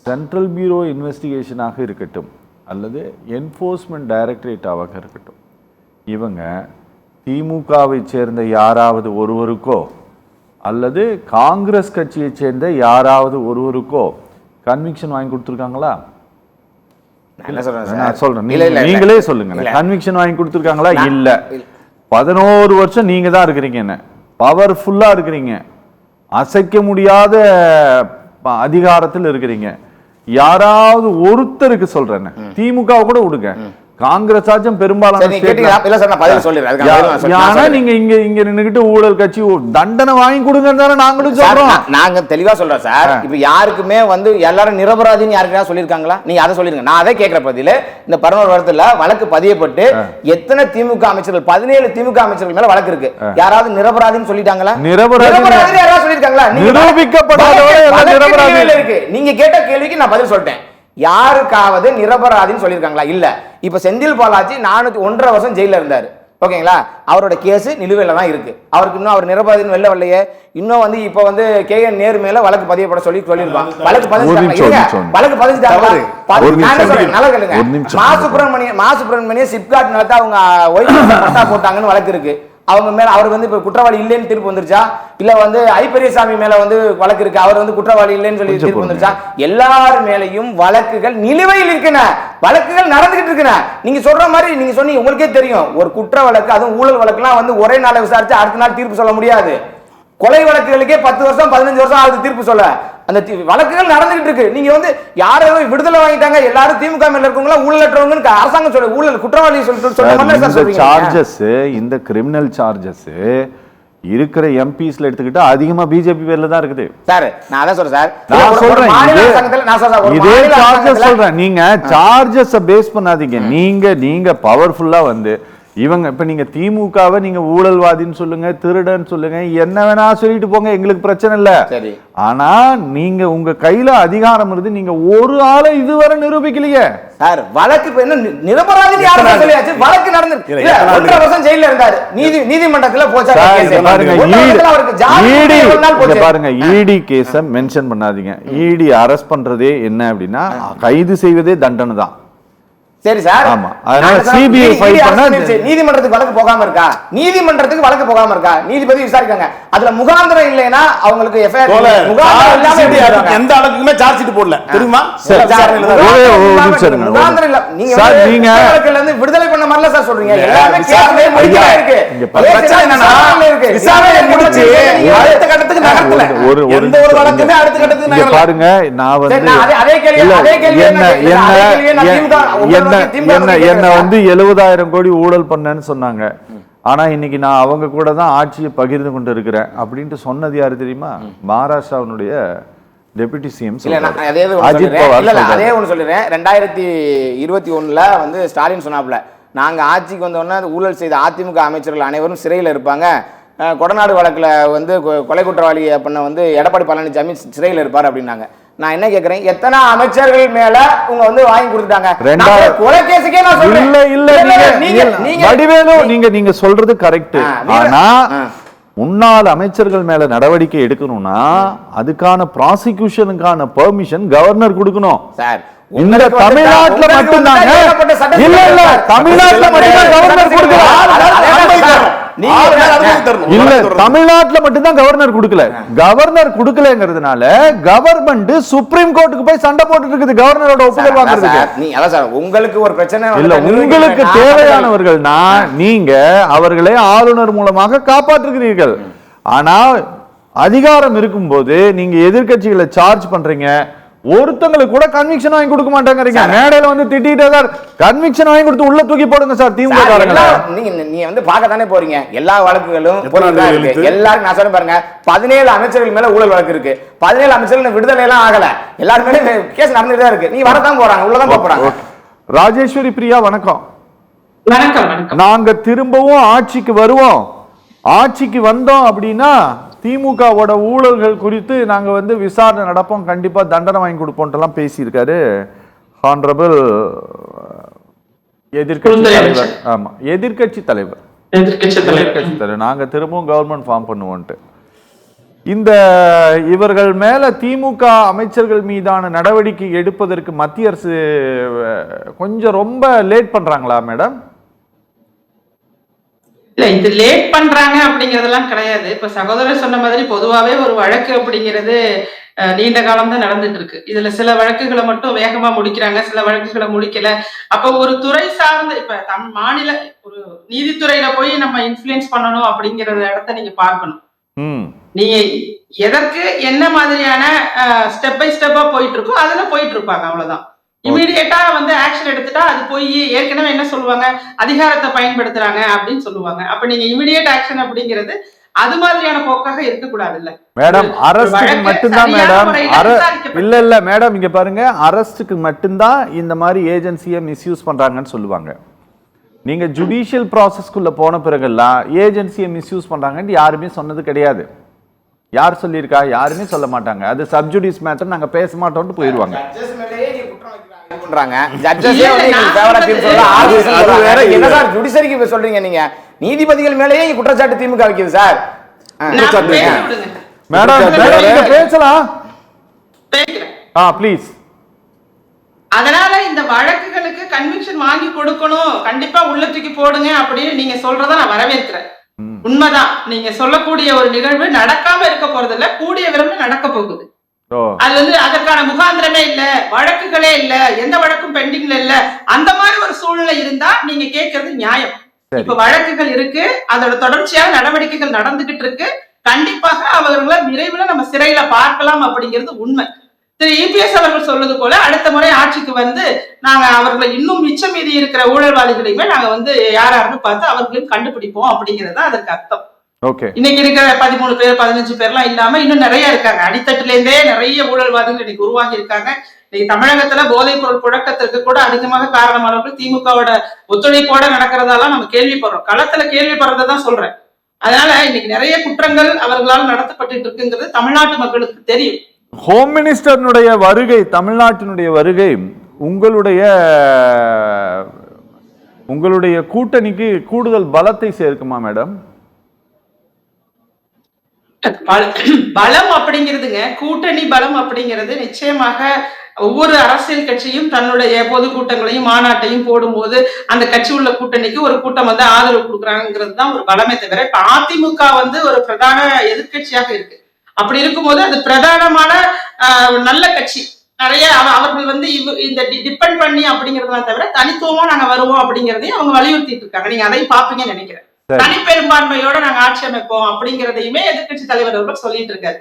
சென்ட்ரல் பியூரோ இன்வெஸ்டிகேஷனாக இருக்கட்டும் அல்லது என்ஃபோர்ஸ்மெண்ட் டைரக்டரேட்டாக இருக்கட்டும், இவங்க திமுகவை சேர்ந்த யாராவது ஒருவருக்கோ அல்லது காங்கிரஸ் கட்சியை சேர்ந்த யாராவது ஒருவருக்கோ கன்விக்ஷன் வாங்கி கொடுத்துருக்காங்களா? நான் சொல்றேன், நீங்களே சொல்லுங்க. கன்விக்ஷன் வாங்கி கொடுத்துருக்காங்களா? இல்ல. 11 வருஷம் நீங்க தான் இருக்கிறீங்க, என்ன பவர்ஃபுல்லா இருக்கிறீங்க, அசைக்க முடியாத அதிகாரத்தில் இருக்கிறீங்க. யாராவது ஒருத்தருக்கு சொல்றேன், திமுக கூட விடுங்க, காங்கிரஸ் ஆச்சும் பெரும்பாலான நீங்க இங்க இங்க நின்னுகிட்டு ஊழல் கட்சி தண்டனை வாங்கி கொடுங்கன்னு தானே நாங்களும் சொல்றோம். நாங்க தெளிவா சொல்றோம் சார். இப்ப யாருக்குமே வந்து எல்லாரும் நிரபராதின்னு யாருக்கா சொல்லிருக்காங்களா? நீங்க அதை சொல்லிருங்க. நான் அதை கேட்கிற பதில இந்த 11 வருடத்துல வழக்கு பதியப்பட்டு எத்தனை திமுக அமைச்சர்கள் 17 திமுக அமைச்சர்கள் மேல வழக்கு இருக்கு. யாராவது நிரபராதின்னு சொல்லிட்டாங்களா? நிரபராதின்னு யாராவது சொல்லிருக்காங்களா? நிரூபிக்கப்படாத இருக்கு. நீங்க கேட்ட கேள்விக்கு நான் பதில் சொல்லிட்டேன். யாருக்காவது நிரபராதின்னு சொல்லியிருக்காங்களா? இல்ல. இப்ப செந்தில் பாலாஜி 1.5 வருஷம் ஜெயில இருந்தாரு, ஓகேங்களா? அவரோட கேஸ் நிலுவையில தான் இருக்கு. அவருக்கு இன்னும் அவர் நிரபராதின்னு வெளில வரலையே. இன்னும் வந்து இப்ப வந்து KN நேரு மேல வழக்கு பதியப்பட சொல்லியிருப்பாங்க. வழக்கு பதிஞ்சுட்டாங்க. நல்லா கேளுங்க. மா சுப்பிரமணிய சிப்காட் நிலத்தை அவங்க ஒய்ஃப் போட்டாங்கன்னு வழக்கு இருக்கு. அவங்க மேல அவர் வந்து இப்ப குற்றவாளி இல்லைன்னு தீர்ப்பு வந்துருச்சா? இல்ல வந்து ஐப்பெரியசாமி மேல வந்து வழக்கு இருக்கு, அவர் வந்து குற்றவாளி இல்லைன்னு சொல்லி தீர்ப்பு வந்துருச்சா? எல்லார் மேலையும் வழக்குகள் நிலுவையில் இருக்கின, வழக்குகள் நடந்துகிட்டு இருக்கின. நீங்க சொல்ற மாதிரி நீங்க சொன்னீங்க, உங்களுக்கே தெரியும், ஒரு குற்ற வழக்கு அதுவும் ஊழல் வழக்குலாம் வந்து ஒரே நாளை விசாரிச்சு அடுத்த நாள் தீர்ப்பு சொல்ல முடியாது. கொலை வழக்குகளுக்கே 10 வருஷம் 15 வருஷம் ஆகுது தீர்ப்பு சொல்ல. அந்த வழக்குகள் நடந்துகிட்டு இருக்கு. நீங்க வந்து யாரும் விடுதலை வாங்கிட்டாங்க, எல்லாரும் திமுக மேல இருக்கவங்க ஊழலற்றவங்க அரசாங்கம் சொல்ல ஊழல் குற்றவாளி சொல்லிட்டு சார்ஜஸ், இந்த கிரிமினல் சார்ஜஸ் இருக்கிற எம்பிஸ்ல எடுத்துக்கிட்டா அதிகமா பிஜேபி பேர்ல தான் இருக்குது சார். நான் அதான் சொல்றேன் சார். நான் சொல்றேன் இதே சார்ஜஸ் சொல்றேன். சொல்றேன். நீங்க சார்ஜஸ் பேஸ் பண்ணாதீங்க. நீங்க பவர்ஃபுல்லா வந்து இவங்க இப்ப நீங்க திமுகவை நீங்க ஊழல்வாதின்னு சொல்லுங்க, திருடன் சொல்லுங்க, என்ன வேணா சொல்லிட்டு போங்க, எங்களுக்கு பிரச்சனை இல்ல. சரி. ஆனா நீங்க உங்க கையில அதிகாரம் இருந்து நீங்க ஒரு ஆளை இதுவரை நிரூபிக்கலையே சார். வழக்கு இப்ப என்ன நிரபராதி யாரும் சொல்லியாச்சு. வழக்கு நடந்து 1.5 வருஷம் ஜெயில இருந்தாரு. நீதிமன்றத்துல போச்சா பாருங்க. இடி கேஸ மென்ஷன் பண்ணாதீங்க. இடி அரெஸ்ட் பண்றதே என்ன அப்படின்னா கைது செய்வதே தண்டனை தான். சரி சார். ஆமா. அதனால சிபிஐ ஃபைல் பண்ணா நீதிமன்றத்துக்கு வழக்கு போகாம இருக்கா? நீதிமன்றத்துக்கு வழக்கு போகாம இருக்கா? நீதிபதி விசாரிக்காங்க. அதுல முகாந்திரம் இல்லைனா அவங்களுக்கு எஃப்ஐஆர் முகாந்திரம் இல்லாம எந்த அளவுக்குமே சார்ஜ் ஷீட் போடல தெரியுமா? முகாந்திரம் இல்ல. நீங்க வழக்குல இருந்து விடுதலை பண்ண மாதிரில சார் சொல்றீங்க. எல்லாமே கேஸ்ல முடிஞ்சே இருக்கு. பிரச்சனை என்னன்னா விசாரணை முடிச்சு அடுத்த கட்டத்துக்கு நகர்த்தல. எந்த ஒரு வழக்குமே அடுத்த கட்டத்துக்கு நகர்த்தல. பாருங்க நான் வந்து அதே கேள்வி என்ன வந்து 70,000 கோடி ஊழல் பண்ணேன்னு சொன்னாங்க. ஆனா இன்னைக்கு நான் அவங்க கூட தான் ஆட்சியை பகிர்ந்து கொண்டு இருக்கிறேன் அப்படின்ட்டு சொன்னது யாரு தெரியுமா? மகாராஷ்டிராவுடைய டெபுட்டி சிஎம் அஜித் பவார். அதே ஒன்று சொல்லிடுறேன். 2021 வந்து ஸ்டாலின் சொன்னாப்ல, நாங்க ஆட்சிக்கு வந்தோடனே ஊழல் செய்த அதிமுக அமைச்சர்கள் அனைவரும் சிறையில் இருப்பாங்க. கொடநாடு வழக்குல வந்து கொலை குற்றவாளியை பண்ண வந்து எடப்பாடி பழனிசாமி சிறையில் இருப்பார் அப்படின்னாங்க. நான் என்ன கேக்குறேன், எத்தனை அமைச்சர்கள் மேல உங்க வந்து வாங்கி கொடுத்துட்டாங்க? கொலைகேசுக்கே நான் சொல்றேன். நீங்க சொல்றது கரெக்ட். ஆனா முன்னாள் அமைச்சர்கள் மேல நடவடிக்கை எடுக்கணும்னா அதுக்கான ப்ராசிக்யூஷனுக்கான பெர்மிஷன் கவர்னர் கொடுக்கணும் சார். இந்த தமிழ்நாட்டுல மட்டும்தாங்க. இல்ல தமிழ்நாட்டுல மட்டும்தான் கவர்னர் கொடுக்கிறார். இல்ல தமிழ்நாட்டுல மட்டும்தான் கவர்னர் கொடுக்கல. கவர்னர் கொடுக்கலங்கிறதுனால கவர்மெண்ட் சுப்ரீம் கோர்ட்டுக்கு போய் சண்டை போட்டு இருக்குது கவர்னரோட ஒப்புதல் வாங்குறதுக்கு. உங்களுக்கு ஒரு பிரச்சனை இல்ல, உங்களுக்கு தேவையானவர்கள்னா நீங்க அவர்களை ஆளுநர் மூலமாக காப்பாற்றுகிறீர்கள். ஆனா அதிகாரம் இருக்கும்போது நீங்க எதிர்கட்சிகளை சார்ஜ் பண்றீங்க. ஒருத்தங்களுக்கு கூட கன்விக்ஷன் வாங்கி கொடுக்க மாட்டாங்க. மேடையில வந்து திட்டிட்டே சார் கன்விக்ஷன் வாங்கி கொடுத்து உள்ள தூக்கி போடுங்க சார். திமுக நீங்க வந்து பார்க்க தானே போறீங்க. எல்லா வழக்குகளும் எல்லாரும் நான் சொல்ல பாருங்க, 17 அமைச்சர்கள் மேல ஊழல் வழக்கு இருக்கு. 17 அமைச்சர்கள் விடுதலை எல்லாம் ஆகல. எல்லாருமே கேஸ் நடந்துட்டு தான் இருக்கு. நீ வரதான் போறாங்க, உள்ளதான் போறாங்க. ராஜேஸ்வரி பிரியா வணக்கம். வணக்கம். நாங்க திரும்பவும் ஆட்சிக்கு வருவோம். ஆட்சிக்கு வந்தோம் அப்படின்னா திமுகவோட ஊழல்கள் குறித்து நாங்க வந்து விசாரணை நடப்போம், கண்டிப்பா தண்டனை வாங்கி கொடுப்போம் பேசியிருக்காரு ஹானரபிள் எதிர்கட்சி தலைவர். ஆமா, எதிர்கட்சி தலைவர். நாங்க திரும்பவும் கவர்மெண்ட் ஃபார்ம் பண்ணுவோம்ட்டு. இந்த இவர்கள் மேல திமுக அமைச்சர்கள் மீதான நடவடிக்கை எடுப்பதற்கு மத்திய அரசு கொஞ்சம் ரொம்ப லேட் பண்றாங்களா மேடம்? இல்ல, இது லேட் பண்றாங்க அப்படிங்கறதெல்லாம் கிடையாது. இப்ப சகோதரர் சொன்ன மாதிரி பொதுவாவே ஒரு வழக்கு அப்படிங்கிறது நீண்ட காலம் தான் நடந்துட்டு இருக்கு. இதுல சில வழக்குகளை மட்டும் வேகமா முடிக்கிறாங்க, சில வழக்குகளை முடிக்கல. அப்ப ஒரு துறை சார்ந்த இப்ப மாநில ஒரு நீதித்துறையில போய் நம்ம இன்ஃப்ளூயன்ஸ் பண்ணணும் அப்படிங்கறத இடத்த நீங்க பார்க்கணும். நீங்க எதற்கு என்ன மாதிரியான ஸ்டெப் பை ஸ்டெப்பா போயிட்டு இருக்கோ அதுல போயிட்டு இருப்பாங்க, அவ்வளவுதான். இமீடியட்டா வந்து ஆக்ஷன் எடுத்துட்டா அது போய் ஏற்கனவே என்ன சொல்லுவாங்க, அதிகாரத்தை பயன்படுத்துறாங்க அப்படின்னு சொல்லுவாங்க. அப்ப நீங்க இமிடியேட் ஆக்ஷன் அப்படிங்கிறது அது மாதிரியான போக்காக இருக்கக்கூடாது. இல்ல மேடம், அரஸ்டுக்கு மட்டும்தான் மேடம். இல்ல மேடம், இங்க பாருங்க, அரஸ்டுக்கு மட்டும்தான் இந்த மாதிரி ஏஜென்சியை மிஸ்யூஸ் பண்றாங்கன்னு சொல்லுவாங்க. நீங்க ஜுடிஷியல் ப்ராசஸ்க்குள்ள போன பிறகெல்லாம் ஏஜென்சியை மிஸ்யூஸ் பண்றாங்கன்னு யாருமே சொன்னது கிடையாது. யார் சொல்லியிருக்கா? யாருமே சொல்ல மாட்டாங்க. அது சப்ஜுடிஸ் மேட்டர், நாங்க பேச மாட்டோம்னு போயிருவாங்க. நீதிபதிகள் மேலேயே குற்றச்சாட்டு திமுக வைக்குது சார். மேடம் பேசலாம் ப்ளீஸ். அதனால இந்த வழக்குகளுக்கு கன்விக்ஷன் வாங்கி கொடுக்கணும், கண்டிப்பா உள்ள தூக்கி போடுங்க அப்படின்னு நீங்க சொல்றத நான் வரவேற்கிறேன். உண்மைதான், நீங்க சொல்லக்கூடிய ஒரு நிகழ்வு நடக்காம இருக்க போறதில்ல, கூடிய விரைவில் நடக்க போகுது. அது வந்து அதற்கான முகாந்திரமே இல்ல, வழக்குகளே இல்ல, எந்த வழக்கும் பெண்டிங்ல இல்ல, அந்த மாதிரி ஒரு சூழ்நிலை இருந்தா நீங்க கேட்கறது நியாயம். இப்ப வழக்குகள் இருக்கு, அதோட தொடர்ச்சியான நடவடிக்கைகள் நடந்துகிட்டு இருக்கு. கண்டிப்பாக அவர்களை விரைவில் நம்ம சிறையில பார்க்கலாம் அப்படிங்கிறது உண்மை. திரு இபிஎஸ் அவர்கள் சொல்றது போல அடுத்த முறை ஆட்சிக்கு வந்து நாங்க அவர்களை இன்னும் மிச்சம் மீதி இருக்கிற ஊழல்வாதிகளையுமே நாங்க வந்து யாராருன்னு பார்த்து அவர்களையும் கண்டுபிடிப்போம் அப்படிங்கிறது அதற்கு அர்த்தம். ஓகே. இன்னைக்கு இருக்கிற 13 பேர் 15 பேர்லாம் இல்லாம இன்னும் நிறைய இருக்காங்க. அடித்தட்டுல இருந்தே நிறைய ஊழல்வாதிகள் இன்னைக்கு உருவாகி இருக்காங்க. இன்னைக்கு தமிழகத்துல போதைப் பொருள் புழக்கத்திற்கு கூட அதிகமாக காரணமானவர்கள் திமுகவோட ஒத்துழைப்போட நடக்கிறதெல்லாம் நம்ம கேள்விப்படுறோம். களத்துல கேள்விப்படுறதான் சொல்றேன். அதனால இன்னைக்கு நிறைய குற்றங்கள் அவர்களால் நடத்தப்பட்டு இருக்குங்கிறது தமிழ்நாட்டு மக்களுக்கு தெரியும். ஹோம் மினிஸ்டர்னுடைய வருகை, தமிழ்நாட்டினுடைய வருகை உங்களுடைய கூட்டணிக்கு கூடுதல் பலத்தை சேர்க்குமா மேடம்? பலம் அப்படிங்கிறதுங்க, கூட்டணி பலம் அப்படிங்கிறது நிச்சயமாக ஒவ்வொரு அரசியல் கட்சியும் தன்னுடைய பொதுக்கூட்டங்களையும் மாநாட்டையும் போடும்போது அந்த கட்சி உள்ள கூட்டணிக்கு ஒரு கூட்டம் வந்து ஆதரவு கொடுக்குறாங்கிறது தான் ஒரு பலமே தவிர, இப்ப அதிமுக வந்து ஒரு பிரதான எதிர்கட்சியாக இருக்கு. அப்படி இருக்கும்போது அது பிரதானமான நல்ல கட்சி. நிறைய அவர்கள் வந்து இந்த டிபெண்ட் பண்ணி அப்படிங்கறதெல்லாம் தவிர தனித்துவமா நாங்க வருவோம் அப்படிங்கறதையும் அவங்க வலியுறுத்திட்டு இருக்காங்க. நீங்க அதையும் பாப்பீங்கன்னு நினைக்கிறேன். தனிப்பெரும்பான்மையோட நாங்க ஆட்சி அமைப்போம் அப்படிங்கறதையுமே எதிர்கட்சி தலைவர் அவர்கள் சொல்லிட்டு இருக்காரு.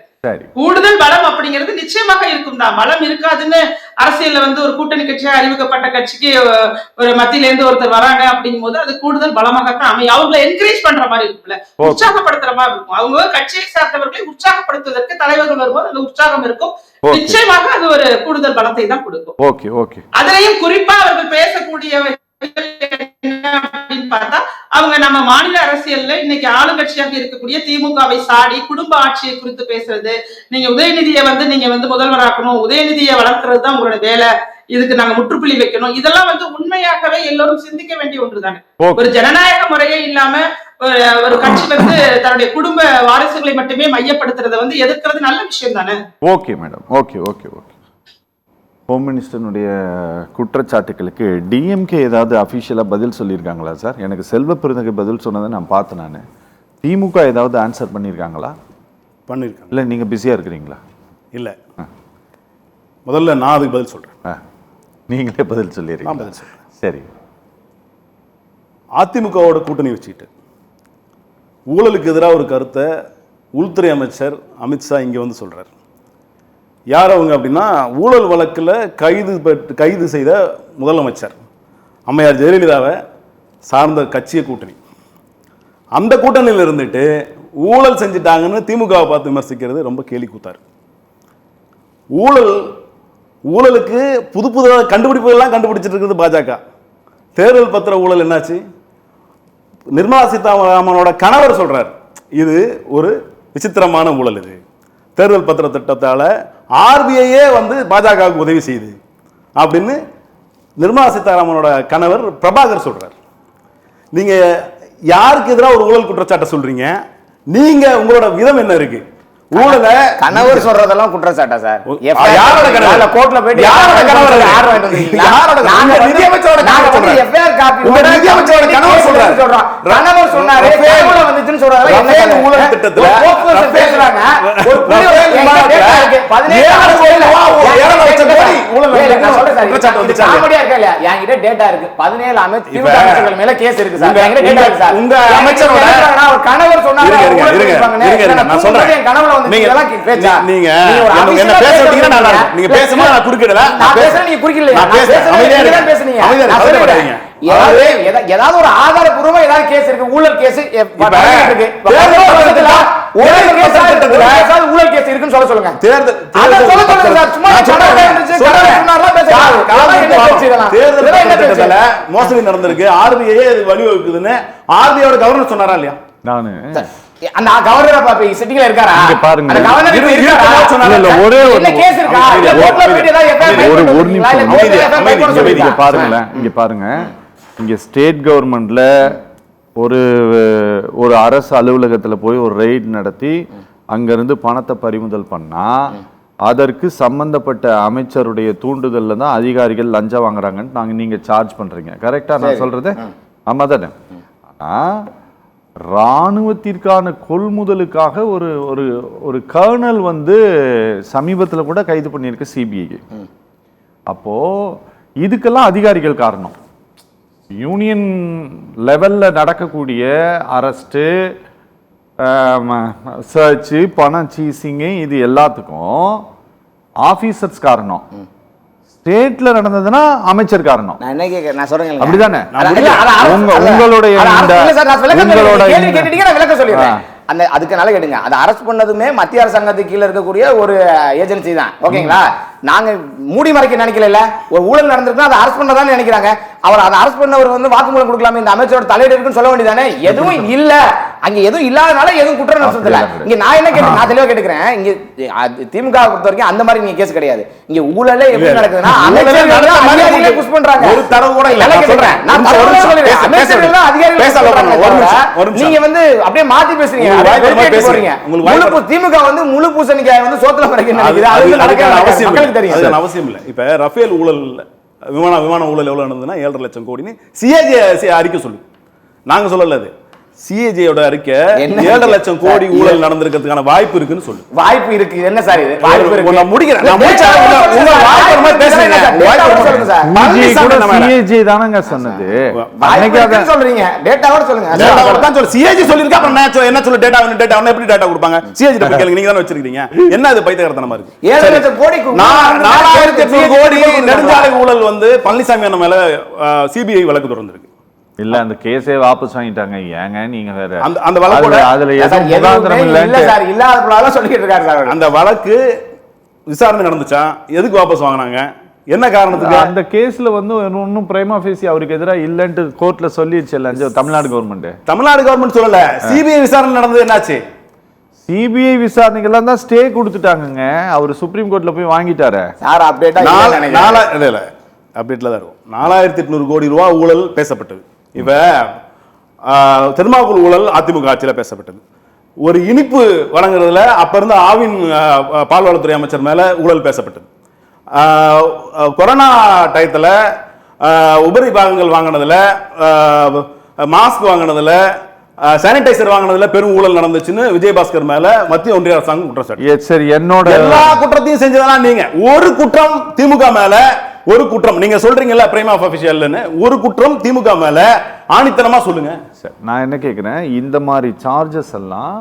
கூடுதல் பலம் அப்படிங்கிறது நிச்சயமாக இருக்கும் தான். பலம் இருக்காதுன்னு அரசியல்ல வந்து ஒரு கூட்டணி கட்சியா அறிவிக்கப்பட்ட கட்சிக்கு ஒரு மத்தியில இருந்து ஒருத்தர் வராங்க அப்படிங்கும் போது அது கூடுதல் பலமாகத்தான் அமையும். அவங்களை என்கரேஜ் பண்ற மாதிரி இருக்குல்ல, உற்சாகப்படுத்துற மாதிரி இருக்கும். அவங்க கட்சியை சார்ந்தவர்களை உற்சாகப்படுத்துவதற்கு தலைவர்கள் வரும்போது அந்த உற்சாகம் இருக்கும். நிச்சயமாக அது ஒரு கூடுதல் பலத்தை தான் கொடுக்கும். அதிலையும் குறிப்பா அவர்கள் பேசக்கூடிய அப்படின்னு பார்த்தா, அவங்க நம்ம மாநில அரசியல்ல இன்னைக்கு ஆளுங்கட்சியாக இருக்கக்கூடிய திமுகவை சாடி குடும்ப ஆட்சியை குறித்து பேசுறது, நீங்க உதயநிதியை வந்து நீங்க வந்து முதல்வராக்கணும், உதயநிதியை வளர்க்கறது தான் உங்களோட வேலை, இதுக்கு நாங்க முற்றுப்புள்ளி வைக்கணும், இதெல்லாம் வந்து உண்மையாகவே எல்லோரும் சிந்திக்க வேண்டிய ஒன்று தானே. ஒரு ஜனநாயக முறையே இல்லாம ஒரு கட்சி வந்து தன்னுடைய குடும்ப வாரிசுகளை மட்டுமே மையப்படுத்துறதை வந்து எதிர்க்கிறது நல்ல விஷயம் தானே. Okay madam, okay. ஹோம் மினிஸ்டருடைய குற்றச்சாட்டுகளுக்கு டிஎம்கே ஏதாவது அஃபிஷியலாக பதில் சொல்லியிருக்காங்களா சார்? எனக்கு செல்வ பெருந்தகை பதில் சொன்னதை நான் பார்த்தேன். நான் திமுக ஏதாவது ஆன்சர் பண்ணியிருக்காங்களா? பண்ணியிருக்காங்க. இல்லை நீங்கள் பிஸியாக இருக்கிறீங்களா? இல்லை, முதல்ல நான் அதுக்கு பதில் சொல்கிறேன். நீங்களே பதில் சொல்லிடுறீங்க? பதில் சொல்கிறேன். சரி. அதிமுகவோட கூட்டணி வச்சுக்கிட்டு ஊழலுக்கு எதிராக ஒரு கருத்தை உள்துறை அமைச்சர் அமித்ஷா இங்கே வந்து சொல்கிறார். யார் அவங்க அப்படின்னா, ஊழல் வழக்கில் கைது செய்த முதலமைச்சர் அம்மையார் ஜெயலலிதாவை சார்ந்த கட்சியை கூட்டணி. அந்த கூட்டணியில் இருந்துட்டு ஊழல் செஞ்சுட்டாங்கன்னு திமுகவை பார்த்து விமர்சிக்கிறது ரொம்ப கேலி கூத்தாரு. ஊழலுக்கு புது கண்டுபிடிப்புகள்லாம் கண்டுபிடிச்சிட்டு இருக்குது பாஜக. தேர்தல் பத்திர ஊழல் என்னாச்சு? நிர்மலா சீதாராமனோட கணவர் சொல்றார், இது ஒரு விசித்திரமான ஊழல். இது தேர்தல் பத்திர திட்டத்தால் ஆர்பிஐயே வந்து பாஜகவுக்கு உதவி செய்யுது அப்படின்னு நிர்மலா சீதாராமனோட கணவர் பிரபாகர் சொல்றார். நீங்க யாருக்கு எதிராக ஒரு ஊழல் குற்றச்சாட்டை சொல்றீங்க? நீங்க உங்களோட விதம் என்ன இருக்கு? ஊழல கணவர் சொல்றதெல்லாம் குற்றச்சாட்டா சார்? யாரோட கணவர்? கோர்ட்ல போயிட்டு யாரோட கணவர்? யாரோட நாங்க நிதியமைச்சரோட கணவர் சொல்றோம். எஃப்ஐஆர் காப்பி உங்க நிதியமைச்சரோட கணவர் சொல்றாரு. கணவர் சொன்னாரே கேவல வந்துச்சுன்னு சொல்றாங்க. என்ன ஊழல் திட்டத்துல போக்குவரத்து பேசுறாங்க. ஒரு டேட்டா இருக்கு 17 கோடி ஊழல் குற்றச்சாட்டு வந்துச்சு. காமெடியா இருக்கா இல்லையா? என்கிட்ட டேட்டா இருக்கு. 17 அமைச்சர்கள் மேல கேஸ் இருக்கு சார். என்கிட்ட டேட்டா இருக்கு சார். உங்க அமைச்சரோட கணவர் சொன்னாரு. இருங்க நான் சொல்றேன். கணவன் நீங்க என்ன பேச விட்டீங்கன்னா நல்லா இருக்கும். நீங்க பேசும்போது நான் குறுக்கிடல. நான் பேசுறேன், நீங்க குறுக்கிடல. நான் பேசுறேன், அமைதியா பேசுறீங்க. ஏதாவது ஒரு ஆதாரபூர்வமா ஏதாவது கேஸ் இருக்கு, ஊழல் கேஸ் இருக்கு. ஊழல் கேஸ் இருக்குன்னு சொல்ல சொல்லுங்க. தேர்தல் மோசடி நடந்திருக்கு, ஆர்பிஐ வழிவகுக்குதுன்னு ஆர்பிஐயோட கவர்னர் சொன்னாரா இல்லையா? நானு அந்த கவர்னர் பாப்பி சிட்டில இருக்காரா? இங்க பாருங்க, அந்த கவர்னர் இருக்காரா? ஒரே என்ன கேஸ் இருக்கா? கோர்ட்ல போய் ஏதாவது எஃப்ஐஆர் ஒரு நிமிஷம் பாருங்களேன். இங்க பாருங்க, இங்க ஸ்டேட் கவர்மெண்ட்ல ஒரு அரசு அலுவலகத்துல போய் ஒரு ரெய்ட் நடத்தி அங்கிருந்து பணத்தை பறிமுதல் பண்ணா அதற்கு சம்பந்தப்பட்ட அமைச்சருடைய தூண்டுதல்ல தான் அதிகாரிகள் லஞ்சம் வாங்குறாங்கன்னு நீங்க சார்ஜ் பண்றீங்க. கரெக்டா நான் சொல்றது? ஆமா தானே? ஆனா இராணுவத்திற்கான கொள்முதலுக்காக ஒரு கர்னல் வந்து சமீபத்தில் கூட கைது பண்ணியிருக்கு சிபிஐ. அப்போ இதுக்கெல்லாம் அதிகாரிகள் காரணம். யூனியன் லெவல்ல நடக்கக்கூடிய அரெஸ்ட்டு, சர்ச்சு, பணம் சீசிங்கு, இது எல்லாத்துக்கும் ஆபீசர்ஸ் காரணம். ஸ்டேட்ல நடந்ததுன்னா அமைச்சர் காரணம். நான் என்ன கேக்குறேன், நான் சொல்றேன் அப்படிதானே? உங்களுடைய விளக்கம் சொல்லிடுறேன். அதுக்கு நல்லா கேட்டுங்க, அதை அரெஸ்ட் பண்ணதுமே மத்திய அரசாங்கத்துக்கு கீழே இருக்கக்கூடிய ஒரு ஏஜென்சி தான், ஓகேங்களா? நாங்க மூடி மறைக்க நினைக்கல, ஒரு ஊழல் நடந்திருக்குன்னா அதை அரெஸ்ட் பண்ணதான் நினைக்கிறாங்க. அவர் அதை அரெஸ்ட் பண்ணவர் வந்து வாக்குமூலம் கொடுக்கலாமே, இந்த அமைச்சரோட தலையீடு இருக்குன்னு சொல்ல வேண்டியதானே? எதுவும் இல்ல, அங்க எதுவும் இல்லாதனால எதுவும் குற்றம் நடத்தல. இங்க நான் என்ன கேட்டேன், நான் தெளிவா கேட்டுக்கிறேன், இங்க திமுக பொறுத்த வரைக்கும் அந்த மாதிரி நீங்க கேஸ் கிடையாது. இங்க ஊழலே எப்படி நடக்குதுன்னா அமைச்சர்கள் புஷ் பண்றாங்க. ஒரு தடவை கூட இல்ல. நான் சொல்றேன், நான் அமைச்சர்கள் தான் அதிகாரிகள், நீங்க வந்து அப்படியே மாத்தி பேசுறீங்க. திமுக வந்து முழு பூசணிக்காய் வந்து சோத்துல படைக்க நினைக்குது. அது மக்களுக்கு தெரியும், அவசியம் இல்ல. இப்ப ரஃபேல் ஊழல், விமான ஊழல் எவ்வளவு நடந்ததுன்னா 7.5 லட்சம் கோடின்னு சிஏஜி அறிக்கை சொல்லு. நாங்க சொல்லல, அது சிஏஜியோட அறிக்கை 7.5 லட்சம் கோடி ஊழல் நடந்திருக்கிறதுக்கான வாய்ப்பு இருக்குன்னு சொல்லு. வாய்ப்பு இருக்கு. என்ன சார் இது? வாய்ப்பு இருக்கு. நான் முடிக்கிறேன். நான் முடிச்சா உங்க வாய்ப்பு மாதிரி பேசுறீங்க. வாய்ப்பு சொல்லுங்க சார். சிஏஜி தானங்க சொன்னது. அன்னைக்கு சொல்றீங்க, டேட்டாவோட சொல்லுங்க. டேட்டாவோட தான் சொல்ல. சிஏஜி சொல்லிருக்கா, அப்புறம் நான் என்ன சொல்ல? டேட்டா எப்படி டேட்டா கொடுப்பாங்க? சிஏஜி கிட்ட கேளுங்க, நீங்க தான வச்சிருக்கீங்க. என்ன அது பைத்தியக்காரத்தனமா இருக்கு? 7 லட்சம் கோடி 4800 கோடி நெடுஞ்சாலை ஊழல் வந்து பழனிசாமி அண்ணன் மேல சிபிஐ வழக்கு தொடர்ந்திருக்கு. இல்ல, அந்த கேஸே வாபஸ் வாங்கிட்டாங்க. ஏங்க நீங்க வேற அந்த வழக்கு அதுல எதுவும் முகாந்திரம் இல்ல சார், இல்லாத சொல்லிட்டு இருக்காரு சார். அந்த வழக்கு விசாரணை நடந்துச்சா? எதுக்கு வாபஸ் வாங்கினாங்க? என்ன காரணத்துக்கு? அந்த கேஸ்ல வந்து ஒன்னும் பிரைமா ஃபேசி அவருக்கு எதிராக இல்லன்ட்டு கோர்ட்ல சொல்லிடுச்சு இல்ல தமிழ்நாடு கவர்மெண்ட். தமிழ்நாடு கவர்மெண்ட் சொல்லல, சிபிஐ விசாரணை நடந்தது. என்னாச்சு? சிபிஐ விசாரணைகள்லாம் தான் ஸ்டே கொடுத்துட்டாங்க. அவர் சுப்ரீம் கோர்ட்ல போய் வாங்கிட்டாரு சார். அப்டேட்டா இல்ல அப்டேட்ல தான் இருக்கும். 4800 கோடி ரூபாய் ஊழல் பேசப்பட்டது. இப்ப தெர்மாக்குள் ஊழல் அதிமுக ஆட்சியில் பேசப்பட்டது. ஒரு இனிப்பு வழங்குறதுல அப்ப இருந்த ஆவின் பால்வளத்துறை அமைச்சர் மேல ஊழல் பேசப்பட்டது. கொரோனா டயத்துல உபரி பாகங்கள் வாங்கினதுல, மாஸ்க் வாங்கினதுல, சானிடைசர் வாங்கினதுல பெரும் ஊழல் நடந்துச்சுன்னு விஜயபாஸ்கர் மேல மத்திய ஒன்றிய அரசாங்கம் குற்றம் சாட்டி. சரி, என்னோட எல்லா குற்றத்தையும் செஞ்சதெல்லாம் நீங்க. ஒரு குற்றம் திமுக மேல, ஒரு குற்றம் நீங்க சொல்றீங்கல்ல பிரைம் ஆஃப் அபிஷியல்னு, ஒரு குற்றம் திமுக மேல ஆணித்தனமா சொல்லுங்க. நான் என்ன கேட்கிறேன், இந்த மாதிரி சார்ஜஸ் எல்லாம்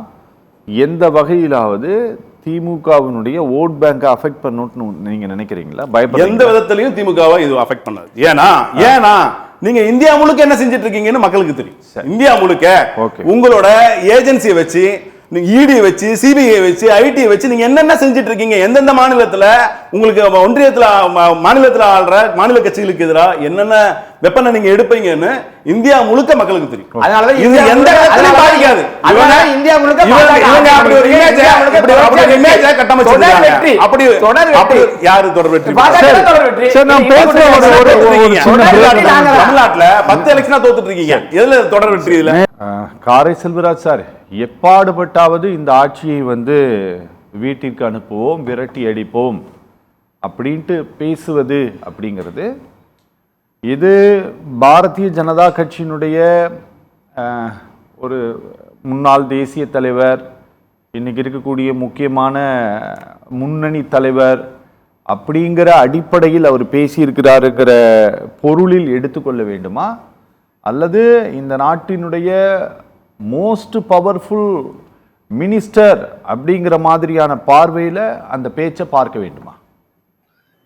எந்த வகையிலாவது திமுகவினுடைய ஓட் பேங்கை அஃபெக்ட் பண்ணணும்னு நீங்க நினைக்கிறீங்களா? எந்த விதத்திலையும் திமுகவை இது அஃபெக்ட் பண்ணாது. ஏன்னா நீங்க இந்தியா முழுக்க என்ன செஞ்சிட்டு இருக்கீங்கன்னு மக்களுக்கு தெரியும். இந்தியா முழுக்க உங்களோட ஏஜென்சியை வச்சு, இடி வச்சு, சிபிஐ வச்சு, ஐடி வச்சு நீங்க என்னென்ன செஞ்சிட்டு இருக்கீங்க, எந்தெந்த மாநிலத்துல உங்களுக்கு ஒன்றியத்துல மாநிலத்துல ஆள்ற மாநில கட்சிகளுக்கு எதிராக என்னென்ன வெப்பனை நீங்க எடுப்பீங்கன்னு இந்தியா முழுக்க மக்களுக்கு தெரியும். அதனால இது எந்த இடத்துலயும் பாதிக்காது. இந்தியா முழுக்க இவங்க அப்படி ஒரு இமேஜ் கட்டமைச்சிருக்காங்க. அப்படி யாரு தொடர் வெற்றி? தமிழ்நாட்டுல 10 எலெக்ஷனா தோத்துட்டு இருக்கீங்க. எதுல தொடர் வெற்றி? இதுல காரை செல்வராஜ் சார், எப்பாடுபட்டாவது இந்த ஆட்சியை வந்து வீட்டிற்கு அனுப்புவோம், விரட்டி அடிப்போம் அப்படின்ட்டு பேசுவது அப்படிங்கிறது, இது பாரதிய ஜனதா கட்சியினுடைய ஒரு முன்னாள் தேசிய தலைவர், இன்னைக்கு இருக்கக்கூடிய முக்கியமான முன்னணி தலைவர் அப்படிங்கிற அடிப்படையில் அவர் பேசியிருக்கிறாருங்கிற பொருளில் எடுத்துக்கொள்ள வேண்டுமா, அல்லது இந்த நாட்டினுடைய மோஸ்ட் பவர்ஃபுல் மினிஸ்டர் அப்படிங்கிற மாதிரியான பார்வையில் அந்த பேச்சை பார்க்க வேண்டுமா?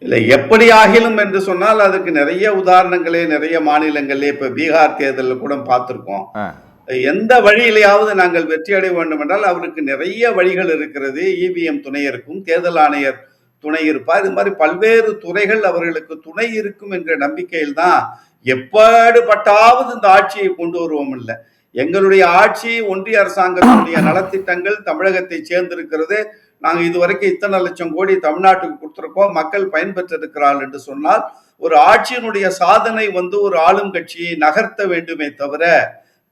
இல்லை, எப்படி ஆகிலும் என்று சொன்னால் அதுக்கு நிறைய உதாரணங்களே நிறைய மாநிலங்களே இப்போ பீகார் தேர்தலில் கூட பார்த்துருக்கோம். எந்த வழியிலையாவது நாங்கள் வெற்றி அடைய வேண்டும் என்றால் அவருக்கு நிறைய வழிகள் இருக்கிறது. இவிஎம் துணை இருக்கும், தேர்தல் ஆணையர் துணை இருப்பார், இது மாதிரி பல்வேறு துறைகள் அவர்களுக்கு துணை இருக்கும் என்ற நம்பிக்கையில் தான் எப்படிப்பட்டாவது இந்த ஆட்சியை கொண்டு வருவோம். இல்லை, எங்களுடைய ஆட்சி ஒன்றிய அரசாங்கத்தினுடைய நலத்திட்டங்கள் தமிழகத்தை சேர்ந்திருக்கிறது. நாங்கள் இதுவரைக்கும் இத்தனை லட்சம் கோடி தமிழ்நாட்டுக்கு கொடுத்துருக்கோம், மக்கள் பயன்பெற்றிருக்கிறார்கள் என்று சொன்னால் ஒரு ஆட்சியினுடைய சாதனை வந்து ஒரு ஆளும் கட்சியை நகர்த்த வேண்டுமே தவிர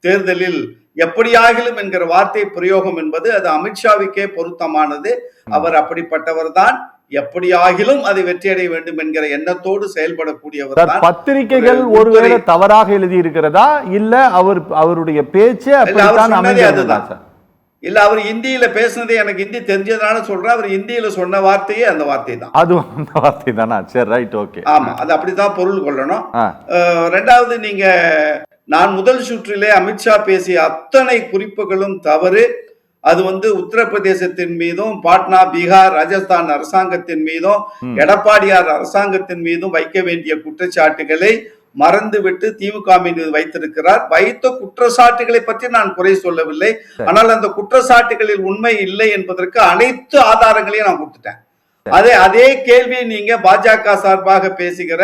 தேர்தலில் எப்படியாகிலும் என்கிற வார்த்தை பிரயோகம் என்பது அது அமித்ஷாவுக்கே பொருத்தமானது. அவர் அப்படிப்பட்டவர் தான். எப்படியாகிலும் அதை வெற்றியடைய வேண்டும் என்கிற எண்ணத்தோடு செயல்படக்கூடியவர் தான். பத்திரிகைகள் ஒருவேளை தவறாக எழுதி இருக்கிறதா, இல்ல அவருடைய பேச்சு அதுதான்? இல்ல, அவர் இந்தியில பேசுனதே எனக்கு ஹிந்தி தெரிஞ்சதுனால சொல்றேன். அவர் இந்தியில சொன்ன வார்த்தையே அந்த வார்த்தை தான். அது அந்த வார்த்தை தானா? சரி, ரைட், ஓகே. ஆமா, அது அப்படித்தான் பொருள் கொள்ளணும். ரெண்டாவது, நீங்க நான் முதல் சுற்றிலே அமித்ஷா பேசிய அத்தனை குறிப்புகளும் தவறு. அது வந்து உத்தரப்பிரதேசத்தின் மீதும் பாட்னா, பீகார், ராஜஸ்தான் அரசாங்கத்தின் மீதும் எடப்பாடியார் அரசாங்கத்தின் மீதும் வைக்க வேண்டிய குற்றச்சாட்டுகளை மறந்துவிட்டு திமுக மீது வைத்திருக்கிறார். வைத்த குற்றச்சாட்டுகளை பற்றி நான் குறை சொல்லவில்லை. ஆனால் அந்த குற்றச்சாட்டுகளில் உண்மை இல்லை என்பதற்கு அனைத்து ஆதாரங்களையும் நான் கொடுத்துட்டேன். அதே கேள்வி நீங்க பாஜக சார்பாக பேசுகிற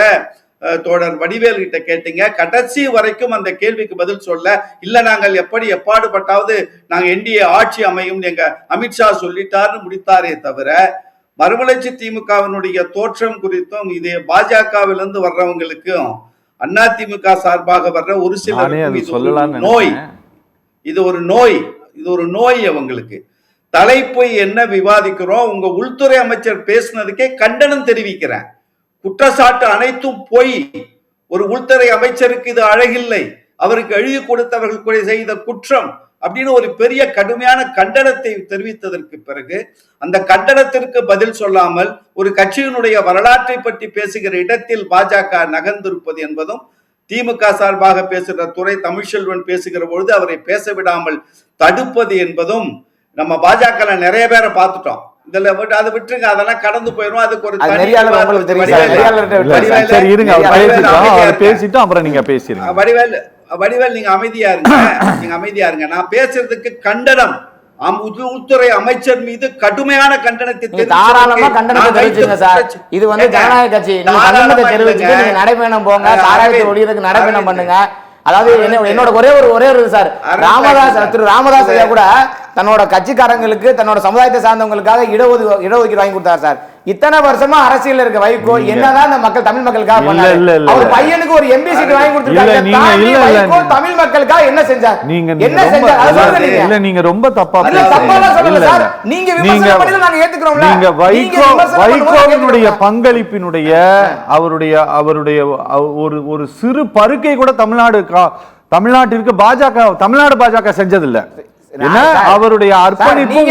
தோழர் வடிவேல் கிட்ட கேட்டீங்க. கடைசி வரைக்கும் அந்த கேள்விக்கு பதில் சொல்ல இல்ல, நாங்கள் எப்பாடுபட்டாவது நாங்க என்டிஏ ஆட்சி அமையும் எங்க அமித்ஷா சொல்லிட்டாருன்னு முடித்தாரே தவிர மறுமலர்ச்சி திமுகவினுடைய தோற்றம் குறித்தும் இதே பாஜகவிலிருந்து வர்றவங்களுக்கும் அதிமுக சார்பாக வர்ற ஒரு சிலர் நோய், இது ஒரு நோய் அவங்களுக்கு. தலைப்பை என்ன விவாதிக்கிறோம், உங்க உள்துறை அமைச்சர் பேசினதுக்கே கண்டனம் தெரிவிக்கிறேன். குற்றச்சாட்டு அனைத்தும் பொய். ஒரு உள்துறை அமைச்சருக்கு இது அழகில்லை, அவருக்கு எழுதி கொடுத்தவர்கள் செய்த குற்றம் அப்படின்னு ஒரு பெரிய கடுமையான கண்டனத்தை தெரிவித்ததற்கு பிறகு அந்த கண்டனத்திற்கு பதில் சொல்லாமல் ஒரு கட்சியினுடைய வரலாற்றை பற்றி பேசுகிற இடத்தில் பாஜக நகர்ந்திருப்பது என்பதும், திமுக சார்பாக பேசுகிற துரை தமிழ்ச்செல்வன் பேசுகிற பொழுது அவரை பேச விடாமல் தடுப்பது என்பதும் நம்ம பாஜக நிறைய பேரை பார்த்துட்டோம். இதுல அதை விட்டுருங்க, அதெல்லாம் கடந்து போயிடும். அதுக்கு ஒரு வடிவேல் நீங்க அமைதியா இருங்க. நான் பேசுறதுக்கு கண்டனம், உள்துறை அமைச்சர் மீது கடுமையான கண்டனத்தை தாராளமா கண்டனத்தை தெரிவிச்சுங்க சார். இது வந்து ஜனநாயக கட்சி, கண்டனத்தை தெரிவிச்சுட்டு நீங்க நடைபயணம் போங்க, சாராயத்தை ஒழியறதுக்கு நடைபயணம் பண்ணுங்க. அதாவது என்னோட ஒரே ஒரு சார், திரு ராமதாஸ் ஐயா கூட தன்னோட கட்சிக்காரங்களுக்கு தன்னோட சமுதாயத்தை சார்ந்தவங்களுக்காக இடஒதுக்கீடு வாங்கி கொடுத்தார் சார். இத்தனை வருஷமா அரசியல் இருக்க வைகோ என்னதான் அந்த மக்கள் தமிழ் மக்களுக்காக பண்ணாரு? அவர் பையனுக்கு ஒரு எம்பி சீட் வாங்கி கொடுத்திருக்காரு. தமிழ் மக்களுக்காக என்ன செஞ்சார்? என்ன செஞ்சார்? நீங்க ரொம்ப தப்பா சொல்லல சார். நீங்க விமர்சனம் பண்ணி நாங்க ஏத்துக்கிறோம்ல. நீங்க வைகோவினுடைய பங்களிப்பினுடைய அவருடைய ஒரு சிறு பருக்கை கூட தமிழ்நாட்டிற்கு தமிழ்நாடு பாஜக செஞ்சதில்லை. அவருடைய அர்ப்பணிப்பும்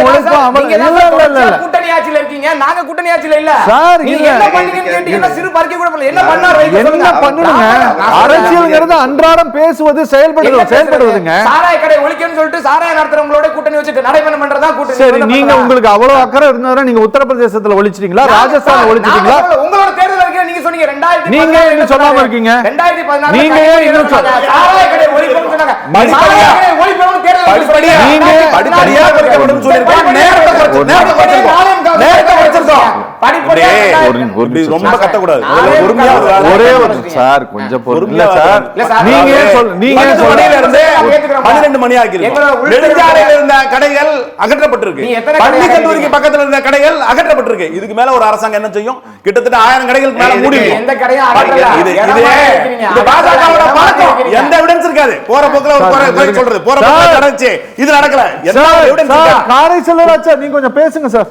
கூட்டணி ஆட்சியில இருக்கீங்க, நாங்க கூட்டணி ஆட்சியில இல்ல சார். நீங்க என்ன பண்ணீங்கன்னு கேட்டீங்கன்னா சிறு பறிக்க கூட பண்ணல. என்ன பண்ணாரு? என்ன பண்ணுங்க? அரசியல்ங்கிறது அன்றாடம் பேசுவது, செயல்படுவதுங்க. சாராய கடை ஒழிக்கணும்னு சொல்லிட்டு சாராய நடத்துறவங்களோட கூட்டணி வச்சுட்டு நடைபெற பண்றதா கூட்டணி. சரி, நீங்க உங்களுக்கு அவ்வளவு அக்கறை இருந்தா நீங்க உத்தரப்பிரதேசத்துல ஒழிச்சிட்டீங்களா, ராஜஸ்தான்ல ஒழிச்சிட்டீங்களா? உங்களோட தேர்தல் அறிக்கை நீங்க சொன்னீங்க 2000. நீங்க என்ன சொல்லாம இருக்கீங்க? 2014 நீங்க இன்னும் சாராய கடை ஒழிக்கணும்னு சொன்னாங்க. சாராய கடை ஒழிக்கணும்னு தேர்தல் அறிக்கை படிப்படியா குறைக்கப்படும் சொல்லிருக்காங்க. ரொம்ப கத்த கூடாது. ஒரே ஒரு சார், கொஞ்சம் பொறுமையா சார். நீங்க 12 மணி ஆகிருக்கு. நெடுஞ்சாலையில இருந்த கடைகள் அகற்றப்பட்டிருக்கு. பள்ளி கல்லூரிக்கு பக்கத்துல இருந்த கடைகள் அகற்றப்பட்டிருக்கு. இதுக்கு மேல ஒரு அரசாங்கம் என்ன செய்யும்? கிட்டத்தட்ட 1000 கடைகளுக்கு மேல மூடி இருக்கு. எந்த கடையும் அகற்றல. இது பாஜகவோட பழக்கம். எந்த எவிடன்ஸ் இருக்காது. போற போக்குல ஒரு குறை சொல்றது, போற போக்குல நடந்துச்சு, இது நடக்கல. எந்த எவிடன்ஸ் இருக்கா? காரை செல்வராஜ் நீங்க கொஞ்சம் பேசுங்க சார்.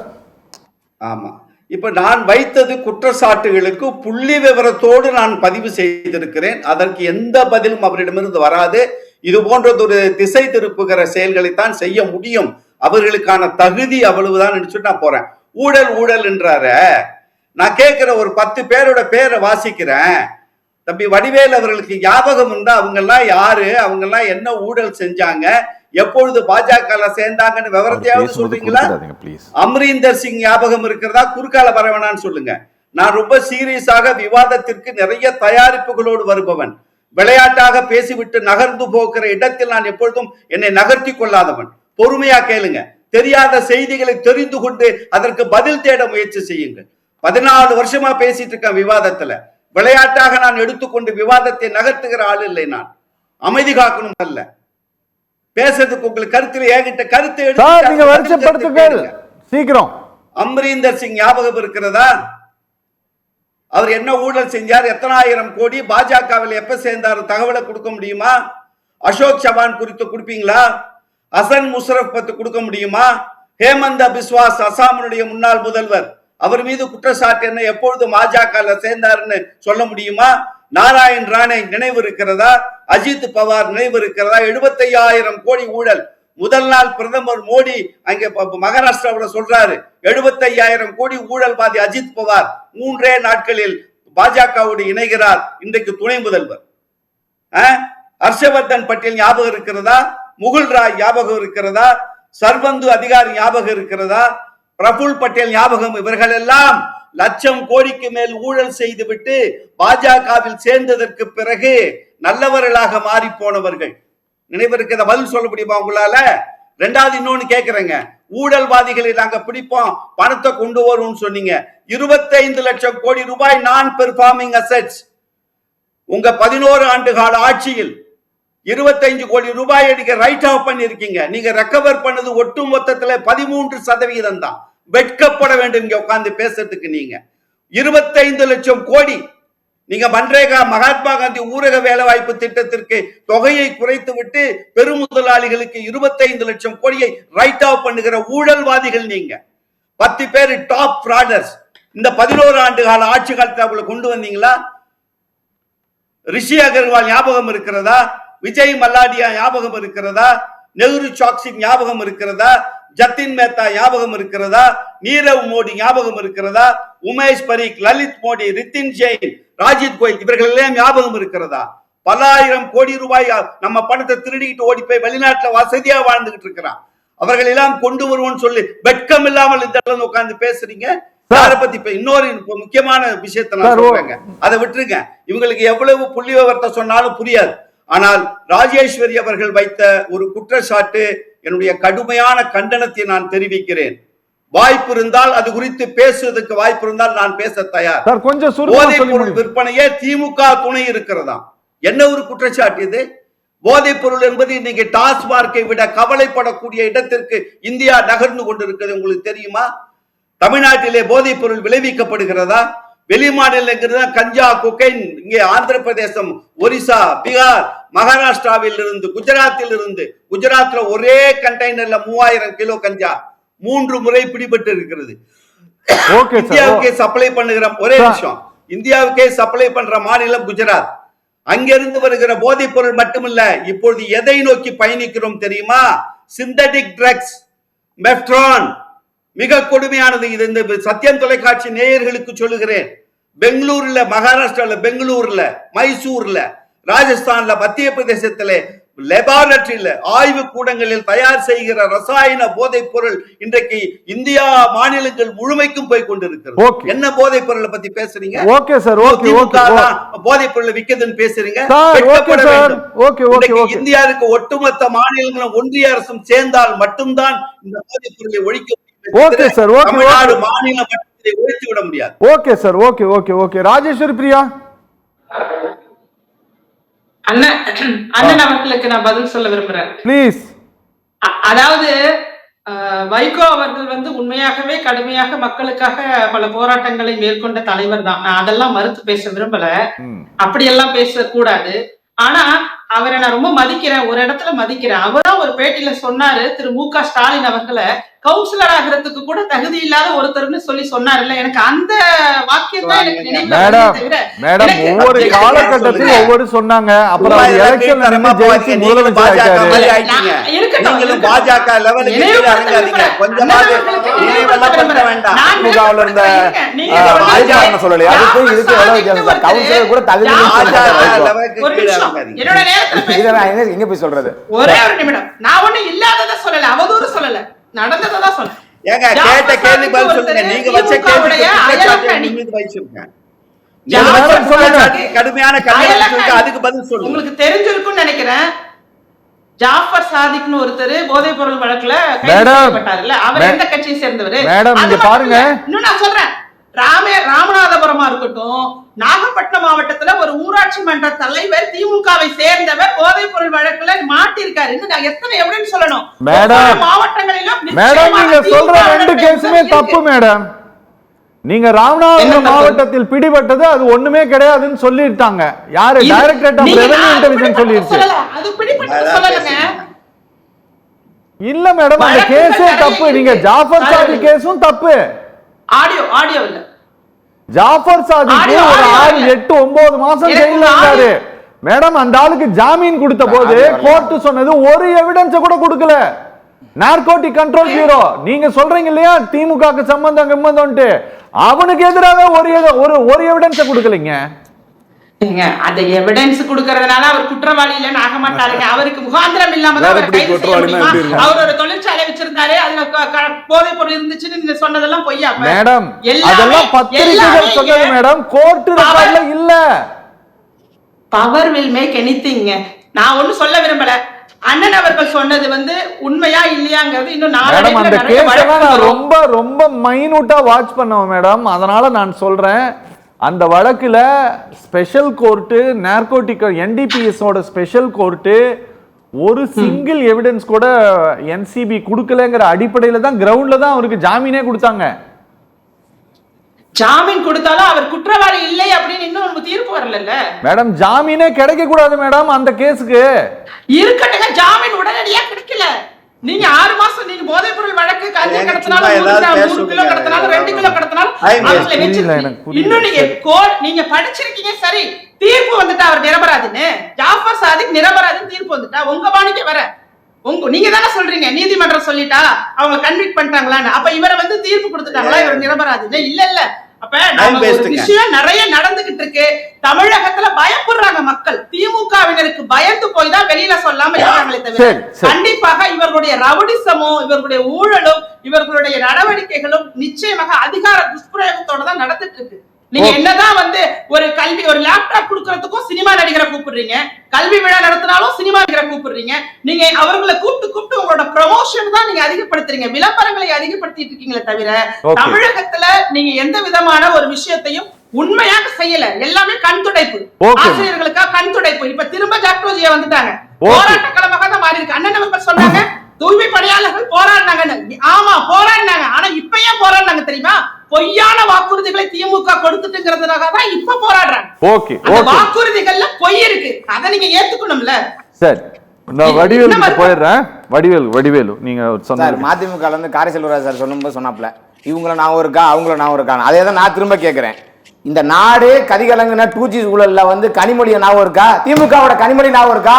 ஆமா, இப்ப நான் வைத்தது குற்றச்சாட்டுகளுக்கு புள்ளி விவரத்தோடு நான் பதிவு செய்திருக்கிறேன். அதற்கு எந்த பதிலும் அவரிடமிருந்து வராது. இது போன்றது ஒரு திசை திருப்புகிற செயல்களைத்தான் செய்ய முடியும். அவர்களுக்கான தகுதி அவ்வளவுதான் நினைச்சுட்டு நான் போறேன். ஊழல் என்றார நான் கேட்கிற ஒரு 10 பேரோட பேரை வாசிக்கிறேன். தம்பி வடிவேல் அவர்களுக்கு ஞாபகம் இருந்தா அவங்க எல்லாம் யாரு, அவங்க எல்லாம் என்ன ஊழல் செஞ்சாங்க, எப்பொழுது பாஜக சேர்ந்தாங்கன்னு விவரத்தையாவது சொல்றீங்களா? அமரீந்தர் சிங் ஞாபகம் இருக்கிறதா? குறுக்கால வர வேணான்னு சொல்லுங்க. நான் ரொம்ப சீரியஸாக விவாதத்திற்கு நிறைய தயாரிப்புகளோடு வருபவன். விளையாட்டாக பேசிவிட்டு நகர்ந்து போகிற இடத்தில் நான் எப்பொழுதும் என்னை நகர்த்தி கொள்ளாதவன். பொறுமையா கேளுங்க. தெரியாத செய்திகளை தெரிந்து கொண்டு அதற்கு பதில் தேட முயற்சி செய்யுங்கள். 14 வருஷமா பேசிட்டு இருக்கேன் விவாதத்துல. விளையாட்டாக நான் எடுத்துக்கொண்டு விவாதத்தை நகர்த்துகிற ஆள் இல்லை. நான் அமைதி காக்கணும் அல்ல. பேசுறதுக்கு உங்களுக்கு கருத்துல ஏகிட்ட கருத்து எடுத்து சீக்கிரம். அமரீந்தர் சிங் ஞாபகம் இருக்கிறதா? அவர் என்ன ஊழல் செஞ்சார், எத்தனை ஆயிரம் கோடி பாஜகவில் எப்ப சேர்ந்தார் தகவலை கொடுக்க முடியுமா? அசோக் சவான் குறித்து கொடுப்பீங்களா? ஹசன் முஷரப் பத்தி கொடுக்க முடியுமா? ஹேமந்த பிஸ்வாஸ் அசாமினுடைய முன்னாள் முதல்வர், அவர் மீது குற்றச்சாட்டு என்ன, எப்பொழுது பாஜக சேர்ந்தாருன்னு சொல்ல முடியுமா? நாராயண் ராணே நினைவு இருக்கிறதா? அஜித் பவார் நினைவு இருக்கிறதா? 75,000 கோடி ஊழல். முதல் நாள் பிரதமர் மோடி அங்க மகாராஷ்டிராவில் சொல்றாரு 75,000 கோடி ஊழல்வாதி அஜித் பவார் 3 நாட்களில் பாஜகவோடு இணைகிறார். இன்றைக்கு துணை முதல்வர். ஹர்ஷவர்தன் பட்டேல் ஞாபகம் இருக்கிறதா? முகுல் ராய் ஞாபகம் இருக்கிறதா? சர்வந்து அதிகாரி ஞாபகம் இருக்கிறதா? பிரபுல் பட்டேல் ஞாபகம்? இவர்கள் எல்லாம் லட்சம் கோடிக்கு மேல் ஊழல் செய்துவிட்டு பாஜகவில் சேர்ந்ததற்கு பிறகு நல்லவர்களாக மாறி போனவர்கள். நினைவிற்கு இதை பதில் சொல்ல முடியுமா உங்களால? ரெண்டாவது இன்னொன்னு கேட்கிறேங்க, ஊழல்வாதிகளை நாங்க பிடிப்போம், பணத்தை கொண்டு வருவோம் சொன்னீங்க. 25 லட்சம் கோடி ரூபாய் நான் பெர்ஃபார்மிங் அசெட்ஸ் உங்க 11 ஆண்டு கால ஆட்சியில் 25 கோடி ரூபாயை நீங்க ரைட் ஆஃப் பண்ணிருக்கீங்க. நீங்க ரெக்கவர் பண்ணது ஒட்டு மொத்தத்துல 13% தான். வெட்கப்பட வேண்டும் இங்க உட்கார்ந்து பேசுறதுக்கு. நீங்க 25 லட்சம் கோடி நீங்க மன்ரேகா மகாத்மா காந்தி ஊரக வேலைவாய்ப்பு திட்டத்திற்கு தொகையை குறைத்து விட்டு பெருமுதலாளிகளுக்கு 25 லட்சம் கோடியை ரைட் ஆஃப் பண்ணுகிற ஊழல்வாதிகள் நீங்க. 10 பேர் டாப் ஃப்ராடர்ஸ். இந்த 11 ஆண்டு கால ஆட்சி காலத்தை அவங்களை கொண்டு வந்தீங்களா? ரிஷி அகர்வால் ஞாபகம் இருக்கிறதா? விஜய் மல்லாடியா ஞாபகம் இருக்கிறதா? நெஹ்ரு சாக்சி ஞாபகம் இருக்கிறதா? ஜத்தின் மேத்தா ஞாபகம் இருக்கிறதா? நீரவ் மோடி ஞாபகம் இருக்கிறதா? உமேஷ் பரீக், லலித் மோடி, ரித்தின் ஜெயின், ராஜித் கோயல் இவர்கள் எல்லாம் ஞாபகம் இருக்கிறதா? பல ஆயிரம் கோடி ரூபாய் நம்ம பணத்தை திருடிட்டு ஓடி போய் வெளிநாட்டுல வசதியா வாழ்ந்துகிட்டு இருக்கிறான். அவர்கள் எல்லாம் கொண்டு வருவோம்னு சொல்லி வெட்கம் இல்லாமல் இந்த உட்கார்ந்து பேசுறீங்க. யாரை பத்தி இன்னொரு முக்கியமான விஷயத்தை நான் சொல்றேங்க, அதை விட்டுருங்க. இவங்களுக்கு எவ்வளவு புள்ளி விவரத்தை சொன்னாலும் புரியாது. ஆனால் ராஜேஸ்வரி அவர்கள் வைத்த ஒரு குற்றச்சாட்டு என்னுடைய கடுமையான கண்டனத்தை நான் தெரிவிக்கிறேன். வாய்ப்பு இருந்தால் அது குறித்து பேசுவதற்கு வாய்ப்பு இருந்தால் நான் பேச தயார். போதைப் பொருள் விற்பனையே திமுக துணை இருக்கிறதா? என்ன ஒரு குற்றச்சாட்டு இது? போதைப் பொருள் என்பது இன்னைக்கு டாஸ்மார்க்கை விட கவலைப்படக்கூடிய இடத்திற்கு இந்தியா நகர்ந்து கொண்டிருக்கிறது. உங்களுக்கு தெரியுமா? தமிழ்நாட்டிலே போதைப் பொருள் விளைவிக்கப்படுகிறதா? வெளி மாநிலங்கிறது கஞ்சா, கொக்கைன். இங்கே ஆந்திர பிரதேசம், ஒரிசா, பீகார், மகாராஷ்டிராவில் இருந்து, குஜராத்தில் இருந்து, குஜராத்ல ஒரே கண்டெய்னர்ல 3000 கிலோ கஞ்சா 3 முறை பிடிபட்டு இருக்கிறது. இந்தியாவுக்கே சப்ளை பண்ணுகிற ஒரே விஷயம், இந்தியாவுக்கே சப்ளை பண்ற மாநிலம் குஜராத். அங்கிருந்து வருகிற போதைப் பொருள் மட்டுமல்ல, இப்பொழுது எதை நோக்கி பயணிக்கிறோம் தெரியுமா? Synthetic drugs, mephedrone. மிக கொடுமையானது. இது இந்த சத்தியம் தொலைக்காட்சி நேயர்களுக்கு சொல்லுகிறேன். பெங்களூர்ல, மகாராஷ்டிரால, பெங்களூர்ல, மைசூர்ல, ராஜஸ்தான்ல, மத்திய பிரதேசத்திலே லெபார்டரியில, ஆய்வு கூடங்களில் தயார் செய்கிற ரசாயன போதைப் பொருள் இன்றைக்கு இந்தியா மாநிலங்கள் முழுமைக்கும் போய் கொண்டிருக்கிறது. என்ன போதைப் பொருளை பத்தி பேசுறீங்க? போதைப் பொருளை விற்கிறதுன்னு பேசுறீங்க. இந்தியாவுக்கு ஒட்டுமொத்த மாநிலங்களும் ஒன்றிய அரசும் சேர்ந்தால் மட்டும்தான் இந்த போதைப் பொருளை ஒழிக்க முடியும். தமிழ்நாடு மாநில மட்டத்தை ஒழித்து விட முடியாது. Okay sir, okay okay okay. Rajeswari Priya, அண்ணன் அவர்களுக்கு நான் பதில் சொல்ல விரும்புறேன். ப்ளீஸ். அதாவது வைகோ அவர்கள் உண்மையாகவே கடுமையாக மக்களுக்காக பல போராட்டங்களை மேற்கொண்ட தலைவர் தான். நான் அதெல்லாம் மறுத்து பேச விரும்பல, அப்படியெல்லாம் பேசக்கூடாது. ஆனா அவரை நான் ரொம்ப மதிக்கிறேன், ஒரு இடத்துல மதிக்கிறேன். அவர்தான் ஒரு பேட்டியில சொன்னாரு, திரு மு க ஸ்டாலின் அவர்களை கவுன்சிலர் ஆகிறதுக்கு கூட தகுதி இல்லாத ஒருத்தர்னு சொல்லி சொன்னார்ல. எனக்கு அந்த வாக்கியம் தான் எனக்கு நினைவு. மேடம், ஒவ்வொரு காலகட்டத்திலும் ஒவ்வொரு சொன்னாங்க. அப்புறம் எலெக்ஷன் ஜெயிச்சு முதலமைச்சர் ஆயிட்டாரு. நீங்களும் பாஜக லெவலுக்கு இறங்காதீங்க. கொஞ்சமாவது நினைவெல்லாம் பண்ற வேண்டாம். திமுகவுல இருந்த ஆய்வாளர் சொல்லலையா? அதுக்கு இதுக்கு எவ்வளவு வித்தியாசம் சார்? கவுன்சிலர் கூட தகுதி என்னோட நேரத்துல எங்க போய் சொல்றது? ஒரே ஒரு நிமிடம். நான் ஒண்ணு இல்லாதத சொல்லல, அவதூறு சொல்லல, நடந்ததான் சொல்ல. ஏங்க, கேட்ட கேள்வி பதில் சொல்லுங்க. நீங்க வச்ச கேள்விக்கு கடுமையான கண்டனம், அதுக்கு பதில் சொல்லுங்க. உங்களுக்கு தெரிஞ்சிருக்கும்னு நினைக்கிறேன். ஜாஃபர் சாதிக்னு ஒருத்தர் போதைப் பொருள் வழக்குல கைது செய்யப்பட்டார்ல, அவர் எந்த கட்சியை சேர்ந்தவர்? மேடம், இங்க பாருங்க. இன்னும் நான் சொல்றேன், ராமநாதபுரமா இருக்கட்டும், நாகப்பட்டினம் மாவட்டத்துல ஒரு ஊராட்சி மன்ற தலைவர் திமுகவை சேர்ந்தவர் போதைப் பொருள் வழக்குல மாட்டிருக்காரு. இன்னும் எத்தனை எவிடன்ஸ் சொல்லணும்? மேடம், மாவட்டங்களிலும் மேடம், நீங்க சொல்ற 2 கேஸுமே தப்பு மேடம். நீங்க ராமநாதபுரம் மாவட்டத்தில் பிடிபட்டது அது ஒண்ணுமே கிடையாதுன்னு சொல்லிட்டாங்க. யாரு? டைரக்டரேட் ஆஃப் ரெவென்யூ இன்டெலிஜென்ஸ் சொல்லிருச்சு. அது பிடிபட்டது சொல்லலங்க. இல்ல மேடம், அந்த கேஸே தப்பு. நீங்க ஜாஃபர் சாதிக் கேஸும் தப்பு. ஆடியோ இல்ல. ஜாஃபர் சாதிக் ஒரு 6, 8, 9 மாசம் ஜெயில்ல இருந்தாரு மேடம். அந்த ஆளுக்கு ஜாமீன் கொடுத்த போது கோர்ட் சொன்னது ஒரு எவிடன்ஸ் கூட கொடுக்கல. நார்கோட்டிக் கண்ட்ரோல் பியூரோ, நீங்க சொல்றீங்க இல்லையா திமுகக்கு சம்பந்தம் அவனுக்கு எதிராக ஒரு எவிடன்ஸ் கொடுக்கலீங்க. ஏங்க அந்த எவிடன்ஸ் கொடுக்கறதுனால அவர் குற்றவாளி இல்லைன்னு ஆக மாட்டாருங்க. அவருக்கு முகாந்திரம் இல்லாம தான் அவர் கைது செய்ய முடியுமா? அவர் ஒரு தொழிற்சாலை வச்சிருந்தாரு, அதுல போதைப் பொருள் இருந்துச்சுன்னு நீங்க சொன்னதெல்லாம் பொய்யா? மேடம் அதெல்லாம் பத்திரிகைகள் சொன்னது மேடம், கோர்ட் ரெக்கார்ட்ல இல்ல. Power will make anything. நான் ஒண்ணும் சொல்ல விரும்பல. அண்ணன் அவர்கள் சொன்னது வந்து உண்மையா இல்லையாங்கிறது இன்னும் மேடம் அந்த கேஸ் நான் ரொம்ப ரொம்ப மைனூட்டா வாட்ச் பண்ணோம் மேடம். அதனால நான் சொல்றேன், அந்த வழக்குல ஸ்பெஷல் கோர்ட்டு நார்கோட்டிக் NDPS ஓட ஸ்பெஷல் கோர்ட்டு ஒரு சிங்கிள் எவிடன்ஸ் கூட NCB கொடுக்கலங்கிற அடிப்படையில தான் கிரவுண்ட்ல தான் அவருக்கு ஜாமீனே கொடுத்தாங்க. ஜாமீன் கொடுத்தாலும் அவர் குற்றவாளி இல்லை அப்படின்னு இன்னும் தீர்ப்பு வரல மேடம். ஜாமீனே கிடைக்க கூடாது மேடம் அந்த கேஸுக்கு. இருக்கட்டுங்க, ஜாமீன் உடனடியா கிடைக்கல. நீங்க 6 மாசம் நீங்க போதைப் பொருள் வழக்கு கஞ்சா கடத்தினாலும் 3 கிலோ கடத்தினாலும் 2 கிலோ கடத்தினாலும் இன்னும் நீங்க படிச்சிருக்கீங்க. சரி, தீர்ப்பு வந்துட்டா அவர் நிரபராதின்னு, ஜாஃபர் சாதிக் நிரபராதின்னு தீர்ப்பு வந்துட்டா உங்க பாணிக்கு வர நீங்க தானே சொல்றீங்க நீதிமன்றம் சொல்லிட்டா அவங்க கன்விக்ட் பண்ணிட்டாங்களான்னு. அப்ப இவரை வந்து தீர்ப்பு கொடுத்துட்டாங்களா இவர் நிரபராதின்னு? இல்ல இல்ல. அப்ப நம்ம ஒரு விஷயம் நிறைய நடந்துகிட்டு இருக்கு. தமிழகத்துல பயப்படுறாங்க மக்கள். திமுகவினருக்கு பயந்து போய் தான் வெளியில சொல்லாம இருக்காங்களே தவிர கண்டிப்பாக இவர்களுடைய ரவுடிசமும் இவர்களுடைய ஊழலும் இவர்களுடைய நடவடிக்கைகளும் நிச்சயமாக அதிகார துஷ்பிரயோகத்தோட தான் நடந்துட்டு இருக்கு. நீங்க என்னதான் வந்து ஒரு கல்வி ஒரு லேப்டாப் கொடுக்கறதுக்கும் சினிமா நடிகரை கூப்பிடுறீங்க, கல்வி விழா நடத்தினாலும் சினிமா நடிகரை கூப்பிடுறீங்க. நீங்க அவர்களை கூப்பிட்டு உங்களோட ப்ரமோஷன் தான் நீங்க அதிகப்படுத்துறீங்க, விளம்பரங்களை அதிகப்படுத்திட்டு இருக்கீங்களே தவிர தமிழகத்துல நீங்க எந்த விதமான ஒரு விஷயத்தையும் உண்மையாக செய்யல. எல்லாமே கண் துடைப்பு, ஆசிரியர்களுக்காக கண் துடைப்பு. இப்ப திரும்ப ஜாக்டோஜியா வந்துட்டாங்க, போராட்ட களமாக தான் மாறி இருக்கு. அண்ணன் அவர்கள் சொன்னாங்க தூய்மை பணியாளர்கள் போராடினாங்கன்னு. ஆமா போராடினாங்க, ஆனா இப்ப ஏன் போராடினாங்க தெரியுமா? பொய்யான வாக்குறுதிகளை திமுக கொடுத்துட்டுங்கிறதுனால தான் இப்ப போராடுறாங்க. ஓகே, வாக்குறுதிகள்ல பொய் இருக்கு, அதை நீங்க ஏத்துக்கணும்ல. சரி, நான் வடிவேலுக்கு போயிடுறேன். வடிவேலு நீங்க சொன்னாரு மதிமுக வந்து காரை செல்வராஜ் சார் சொல்லும்போது சொன்னாப்ல இவங்கள நான் இருக்கா அவங்கள நான் இருக்கா. அதே தான் நான் திரும்ப கேட்கிறேன். இந்த நாடு கதிகலங்குன 2G ஊழல்ல வந்து கனிமொழி ஞாபகம் இருக்கா? திமுகவோட கனிமொழி ஞாபகம் இருக்கா?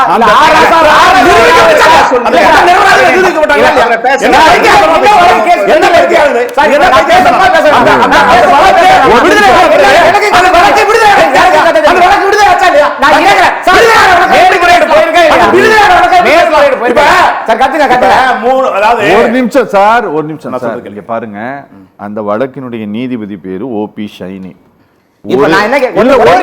ஒரு நிமிஷம் சார், ஒரு நிமிஷம் சார். இங்க பாருங்க, அந்த வழக்கினுடைய நீதிபதி பேரு OP ஷைனி. இப்ப நான் என்ன ஒரே ஒரு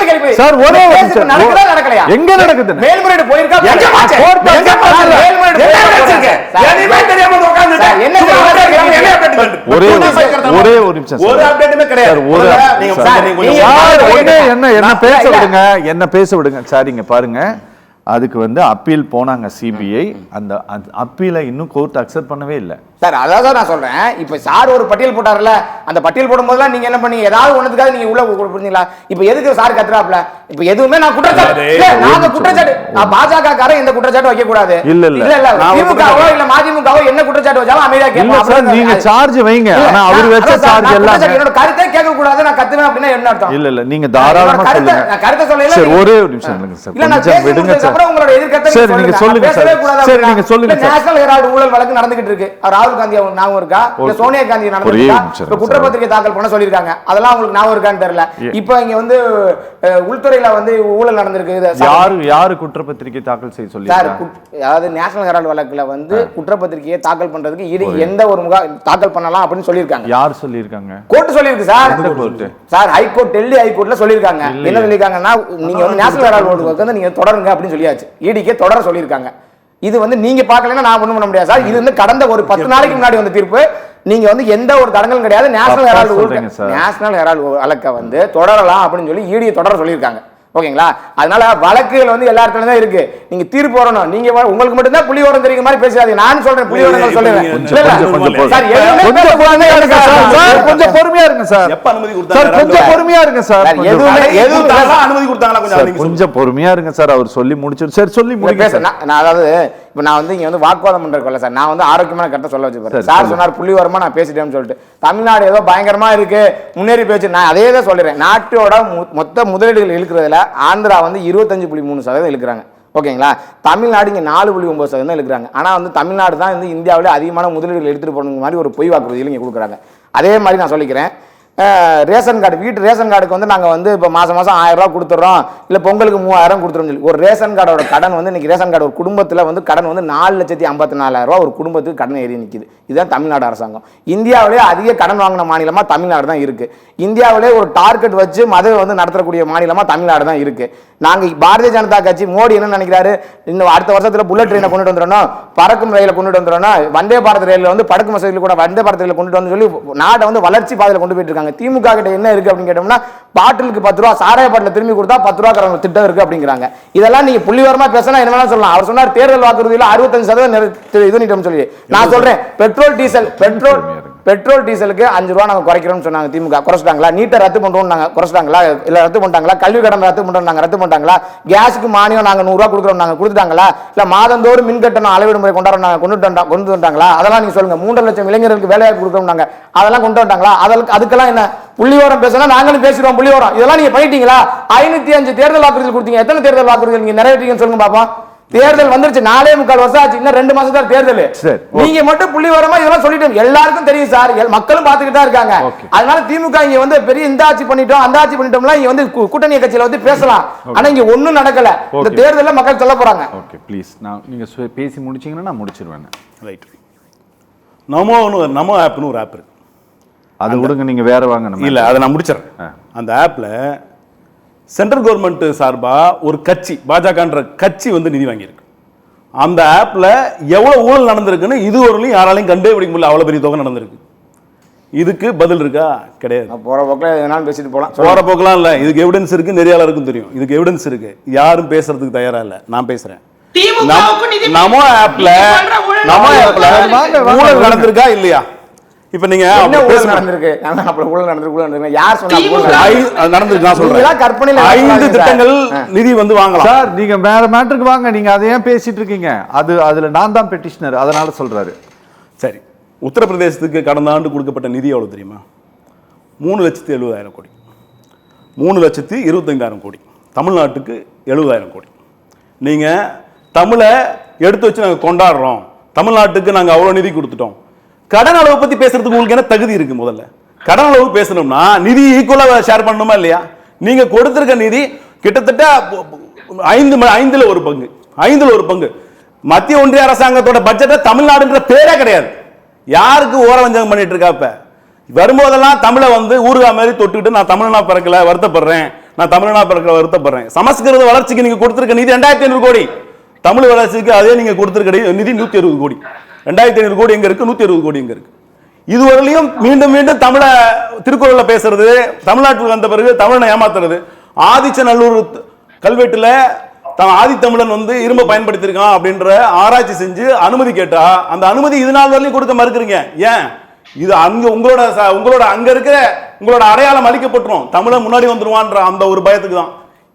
கேள்வி சார், ஒரே ஒரு நிமிஷம். நடக்கலையா? எங்க நடக்குது? மேல்முறையீடு போயிருக்கா? எங்க போச்சு? எங்க போச்சு? மேல்முறையீடு போயிருக்கா? எதுமே தெரியாம உட்கார்ந்துட்டா என்ன ஒரே ஒரு நிமிஷம். ஒரு அப்டேட்டுமே கிடையாது. என்ன பேச விடுங்க சார். இங்க பாருங்க, அதுக்கு வந்து அப்பீல் போனாங்க CBI. அந்த அப்பீலை இன்னும் கோர்ட் அக்செப்ட் பண்ணவே இல்லை சார். அதான் நான் சொல்றேன். இப்ப சார் ஒரு பட்டியல் போட்டார்ல, அந்த பட்டியல் போடும்போதெல்லாம் நீங்க என்ன பண்ணீங்க? ஏதாவது ஒண்ணுக்காக நீங்க உள்ள புரிஞ்சீங்களா? இப்ப எதுக்கு சார் கத்துறாப்ல? இப்ப எதுவுமே நான் குற்றச்சாட்டு நாங்க குற்றச்சாட்டு பாஜக காரன் எந்த குற்றச்சாட்டு வைக்க கூடாது. இல்ல திமுகவோ இல்ல மதிமுகவோ என்ன குற்றச்சாட்டு வச்சாலும் அமைதியா கேட்போம். நீங்க சார்ஜ் வைங்க, ஆனா அவர் வச்ச சார்ஜ் எல்லாம் என்னோட கருத்தை கேட்க கூடாது. நான் கத்துவேன் அப்படின்னா என்ன அர்த்தம்? இல்ல நீங்க தாராளமா சொல்லுங்க. நான் கருத்தை சொல்லல. சரி, ஒரே ஒரு நிமிஷம் இல்லங்க சார், கொஞ்சம் விடுங்க சார். அப்புறம் உங்களோட எதிர்க்கருத்தை நீங்க சொல்லுங்க சார். சரி, நீங்க சொல்லுங்க சார். நேஷனல் ஹெரால்ட் ஊழல் வழக்கு நடந்துகிட்டு இருக்கு. ராகுல் காந்தி அவங்க ஞாபகம் இருக்கா? இல்ல சோனியா காந்தி நடந்துருக்கா? குற்றப்பத்திரிகை தாக்கல் பண்ண சொல்லிருக்காங்க. அதெல்லாம் உங்களுக்கு ஞாபகம் இருக்கான்னு தெரியல. இப்போ இங்க வந்து உள்துறையில வந்து ஊழல் நடந்திருக்கு. யாரு குற்றப்பத்திரிகை தாக்கல் செய்ய சொல்லி? அதாவது நேஷனல் ஹெரால்ட் வழக்குல வந்து குற்றப்பத்திரிகையை தாக்கல் பண்றதுக்கு எந்த ஒரு தாக்கல் பண்ணலாம் அப்படின்னு சொல்லிருக்காங்க. யார் சொல்லிருக்காங்க? கோர்ட் சொல்லிருக்கு சார். சார் ஹைகோர்ட், டெல்லி ஹைகோர்ட்ல சொல்லிருக்காங்க. என்ன சொல்லிருக்காங்கன்னா, நீங்க வந்து நேஷனல் ஹெரால்ட் வந்து நீங்க தொடருங்க அப்படின்னு சொல்லியாச்சு. EDக்கு தொடர சொல்லிருக்காங்க. இது வந்து நீங்க பார்க்கலன்னா நான் ஒண்ணும் பண்ண முடியாது சார். இது வந்து கடந்த ஒரு 10 நாளைக்கு முன்னாடி வந்த தீர்ப்பு. நீங்க வந்து எந்த ஒரு தடங்களும் கிடையாது. நேஷனல் ஹெரால்ட் வழக்க வந்து தொடரலாம் அப்படின்னு சொல்லி ED தொடர சொல்லியிருக்காங்க. ஓகேங்களா? அதனால வழக்குகள் வந்து எல்லா இடத்துலயும் தான் இருக்கு. நீங்க தீர்ப்பு வரணும். நீங்க உங்களுக்கு மட்டும் தான் புலியோரம் தெரியுற மாதிரி பேசாதீங்க. நான் சொல்றேன் புலியோரம் சொல்லுவேன். கொஞ்சம் பொறுமையா இருங்க சார். எப்ப அனுமதி கொடுத்தாங்க? கொஞ்சம் பொறுமையா இருங்க சார். எதுவும் அனுமதி கொடுத்தாங்களா? கொஞ்சம் பொறுமையா இருங்க சார். அவர் சொல்லி முடிச்சிரு. சரி, சொல்லி முடிங்க சார். நான் அதாவது இப்ப நான் வந்து இங்க வந்து வாக்குவாதம் பண்றேன் சார். நான் வந்து ஆரோக்கியமான கருத்தை சொல்ல வச்சிருக்கேன். சார் சொன்னார் புள்ளிவரமா நான் பேசிட்டேன்னு சொல்லிட்டு. தமிழ்நாடு ஏதோ பயங்கரமா இருக்கு, முன்னேறி பேச்சு. நான் அதே தான் சொல்றேன். நாட்டோட மொத்த முதலீடுகள் இழுக்கிறதுல ஆந்திரா வந்து 25.3% இழுக்கிறாங்க. ஓகேங்களா? தமிழ்நாடு இங்கே 4.9% தான் இழுக்கிறாங்க. ஆனால் வந்து தமிழ்நாடு தான் வந்து இந்தியாவிலே அதிகமான முதலீடுகள் எடுத்துகிட்டு போகணுங்க மாதிரி ஒரு பொய் வாக்குறுதிகள் இங்கே கொடுக்குறாங்க. அதே மாதிரி நான் சொல்லிக்கிறேன், ரேஷன் கார்டு வீட்டு ரேஷன் கார்டுக்கு வந்து நாங்கள் வந்து இப்போ மாதம் 1000 ரூபா கொடுத்துட்றோம், இல்லை பொங்கலுக்கு 3000 கொடுத்துறோம் சொல்லி ஒரு ரேஷன் கார்டோட கடன் வந்து இன்னைக்கு ரேஷன் கார்டு ஒரு குடும்பத்தில் வந்து கடன் வந்து 4,54,000 ரூபா ஒரு குடும்பத்துக்கு கடன் ஏறி நிற்கிது. இதுதான் தமிழ்நாடு அரசாங்கம். இந்தியாவிலே அதிக கடன் வாங்கின மாநிலமாக தமிழ்நாடு தான் இருக்குது. இந்தியாவிலே ஒரு டார்கெட் வச்சு மத வந்து நடத்தக்கூடிய மாநிலமாக தமிழ்நாடு தான் இருக்குது. நாங்கள் பாரதிய ஜனதா கட்சி மோடி என்ன நினைக்கிறாரு, இன்னும் அடுத்த வருஷத்தில் புல்லட் ட்ரெயினை கொண்டுட்டு வந்துடணும், பறக்கும் ரயிலை கொண்டுட்டு வந்துடணும், வந்தே பாரத் ரயிலில் வந்து படக்கு மசூதியில் கூட வந்தே பாரத் ரயிலில் கொண்டுட்டு வந்து சொல்லி நாட்டை வந்து வளர்ச்சி பாதையில் கொண்டு போயிட்டு இருக்காங்க. திமுக கிட்ட என்ன இருக்கு அப்படின்னு கேட்டோம்னா பாட்டிலுக்கு 10 ரூபா, சாராய பாட்டில் திரும்பி கொடுத்தா 10 ரூபா திட்டம் இருக்கு அப்படிங்கிறாங்க. இதெல்லாம் நீங்க புள்ளிவரமா பேசினா என்ன வேணாலும் சொல்லலாம். அவர் சொன்னார் தேர்தல் வாக்குறுதியில் 65% இது நிட்டம் சொல்லி. நான் சொல்றேன் பெட்ரோல் டீசலுக்கு 5 ரூபா நாங்க குறைக்கிறோம்னு சொன்னாங்க. திமுக குறைச்சிட்டாங்களா? நீட்டை ரத்து பண்றோம் நாங்க குறைச்சிட்டாங்களா? இல்ல ரத்து பண்ணிட்டாங்களா? கல்வி கடன் ரத்து பண்றோம் நாங்க ரத்து பண்ணிட்டாங்களா? கேஸுக்கு மானியம் நாங்க 100 ரூபா கொடுக்குறோம் நாங்க கொடுத்துட்டாங்களா? இல்ல மாதந்தோறும் மின் கட்டணம் அளவீடு முறை கொண்டாடுறோம் நாங்க கொண்டு வந்துட்டாங்களா? அதெல்லாம் நீங்க சொல்லுங்க. 3 லட்சம் இளைஞர்களுக்கு வேலை வாய்ப்பு கொடுக்குறோம் நாங்க, அதெல்லாம் கொண்டு வந்துட்டாங்களா? அதுக்கெல்லாம் என்ன புள்ளிவரம் பேசினா நாங்களும் பேசுறோம் புள்ளிவரம். இதெல்லாம் நீங்க பண்ணிட்டீங்களா? 505 தேர்தல் வாக்குறுதிகள் கொடுத்தீங்க. எத்தனை தேர்தல் வாக்குறுதிகள் நீங்க நிறைவேற்றீங்கன்னு சொல்லுங்க பாப்போம். தேர்தல் வந்துருச்சு, 4.25 வருஷம் ஆச்சு, இன்னும் 2 மாசம் தான் தேர்தல். நீங்க மட்டும் புள்ளிவரமா இதெல்லாம் சொல்லிட்டோம். எல்லாருக்கும் தெரியும் சார், மக்களும் பார்த்துக்கிட்டு தான் இருக்காங்க. அதனால திமுக இங்க வந்து பெரிய இந்த ஆட்சி பண்ணிட்டோம் அந்த ஆட்சி பண்ணிட்டோம்லாம் இங்க வந்து கூட்டணி கட்சியில வந்து பேசலாம். ஆனா இங்க ஒண்ணும் நடக்கல. இந்த தேர்தல்ல மக்கள் சொல்ல போறாங்க. ஓகே ப்ளீஸ், நான் நீங்க பேசி முடிச்சீங்கன்னா நான் முடிச்சிருவேன். ரைட். நமோ ஆப்னு ஒரு ஆப் இருக்கு, அது விடுங்க, நீங்க வேற வாங்க. இல்ல அதை நான் முடிச்சிடறேன். அந்த ஆப்ல சென்ட்ரல் கவர்மெண்ட் சார்பா ஒரு கட்சி, பாஜகன்ற கட்சி வந்து நிதி வாங்கியிருக்கு. அந்த ஆப்ல எவ்வளவு ஊழல் நடந்திருக்குன்னு இதுவரையிலும் யாராலையும் கண்டே பிடிக்க முடியல. அவ்வளவு பெரிய தொகை நடந்திருக்கு. இதுக்கு பதில் இருக்கா? கிடையாது. போற போக்குல எதனாலும் பேசிட்டு போலாம். போற போக்கலாம் இல்ல, இதுக்கு எவிடன்ஸ் இருக்கு, நிறைய எல்லாருக்கும் தெரியும். இதுக்கு எவிடன்ஸ் இருக்கு, யாரும் பேசுறதுக்கு தயாரா இல்ல. நான் பேசுறேன். நமோ ஆப்ல ஊழல் நடந்திருக்கா இல்லையா? இப்ப நீங்க நடந்திருக்கு யார் நடந்திருக்கு? நான் சொல்றேன், கற்பனையில 5 திட்டங்கள் நிதி வந்து வாங்கலாம். சார் நீங்க வேற மேட்டருக்கு வாங்க. நீங்க அதை ஏன் பேசிட்டு இருக்கீங்க? அதுல நான் தான் பெட்டிஷனர், அதனால சொல்றாரு. சரி, உத்தரப்பிரதேசத்துக்கு கடந்த ஆண்டு கொடுக்கப்பட்ட நிதி எவ்வளவு தெரியுமா? 3,70,000 கோடி. 3,25,000 கோடி. தமிழ்நாட்டுக்கு 70,000 கோடி. நீங்க தமிழை எடுத்து வச்சு நாங்க கொண்டாடுறோம், தமிழ்நாட்டுக்கு நாங்க அவ்வளவு நிதி கொடுத்துட்டோம். கடன் அளவு பத்தி பேசுறதுக்கு உங்களுக்கு என்ன தகுதி இருக்கு? முதல்ல கடன் அளவு பேசணும்னா நிதி ஈக்குவலா ஷேர் பண்ணணுமா இல்லையா? நீங்க கொடுத்திருக்க நிதி கிட்டத்தட்ட 5 ஒரு பங்கு. மத்திய ஒன்றிய அரசாங்கத்தோட பட்ஜெட்டை தமிழ்நாடுன்ற பேரே கிடையாது. யாருக்கு ஓரவஞ்சகம் பண்ணிட்டு இருக்கா? இப்ப வரும்போதெல்லாம் தமிழை வந்து ஊருகா மாதிரி தொட்டுக்கிட்டு நான் தமிழனா பிறக்கல வருத்தப்படுறேன். சமஸ்கிருத வளர்ச்சிக்கு நீங்க கொடுத்திருக்க நிதி 2,500 கோடி. தமிழ் வளர்ச்சிக்கு அதே நீங்க கொடுத்திருக்க நிதி 160 கோடி. 2,500 கோடி எங்க இருக்கு? 160 கோடி எங்க இருக்கு? இதுவரையிலும் மீண்டும் தமிழை திருக்குறள்ல பேசுறது, தமிழ்நாட்டுக்கு வந்த பிறகு தமிழனை ஏமாத்துறது. ஆதிச்சநல்லூர் கல்வெட்டுல ஆதித்தமிழன் வந்து இரும்ப பயன்படுத்தியிருக்கான் அப்படின்ற ஆராய்ச்சி செஞ்சு அனுமதி கேட்டா அந்த அனுமதி இது நாள் வரையிலும் கொடுக்க மறுக்கிறீங்க. ஏன்? இது அங்க உங்களோட அங்க இருக்கிற உங்களோட அடையாளம் அளிக்கப்பட்டுரும், தமிழன் முன்னாடி வந்துருவான்ற அந்த ஒரு பயத்துக்கு தான்.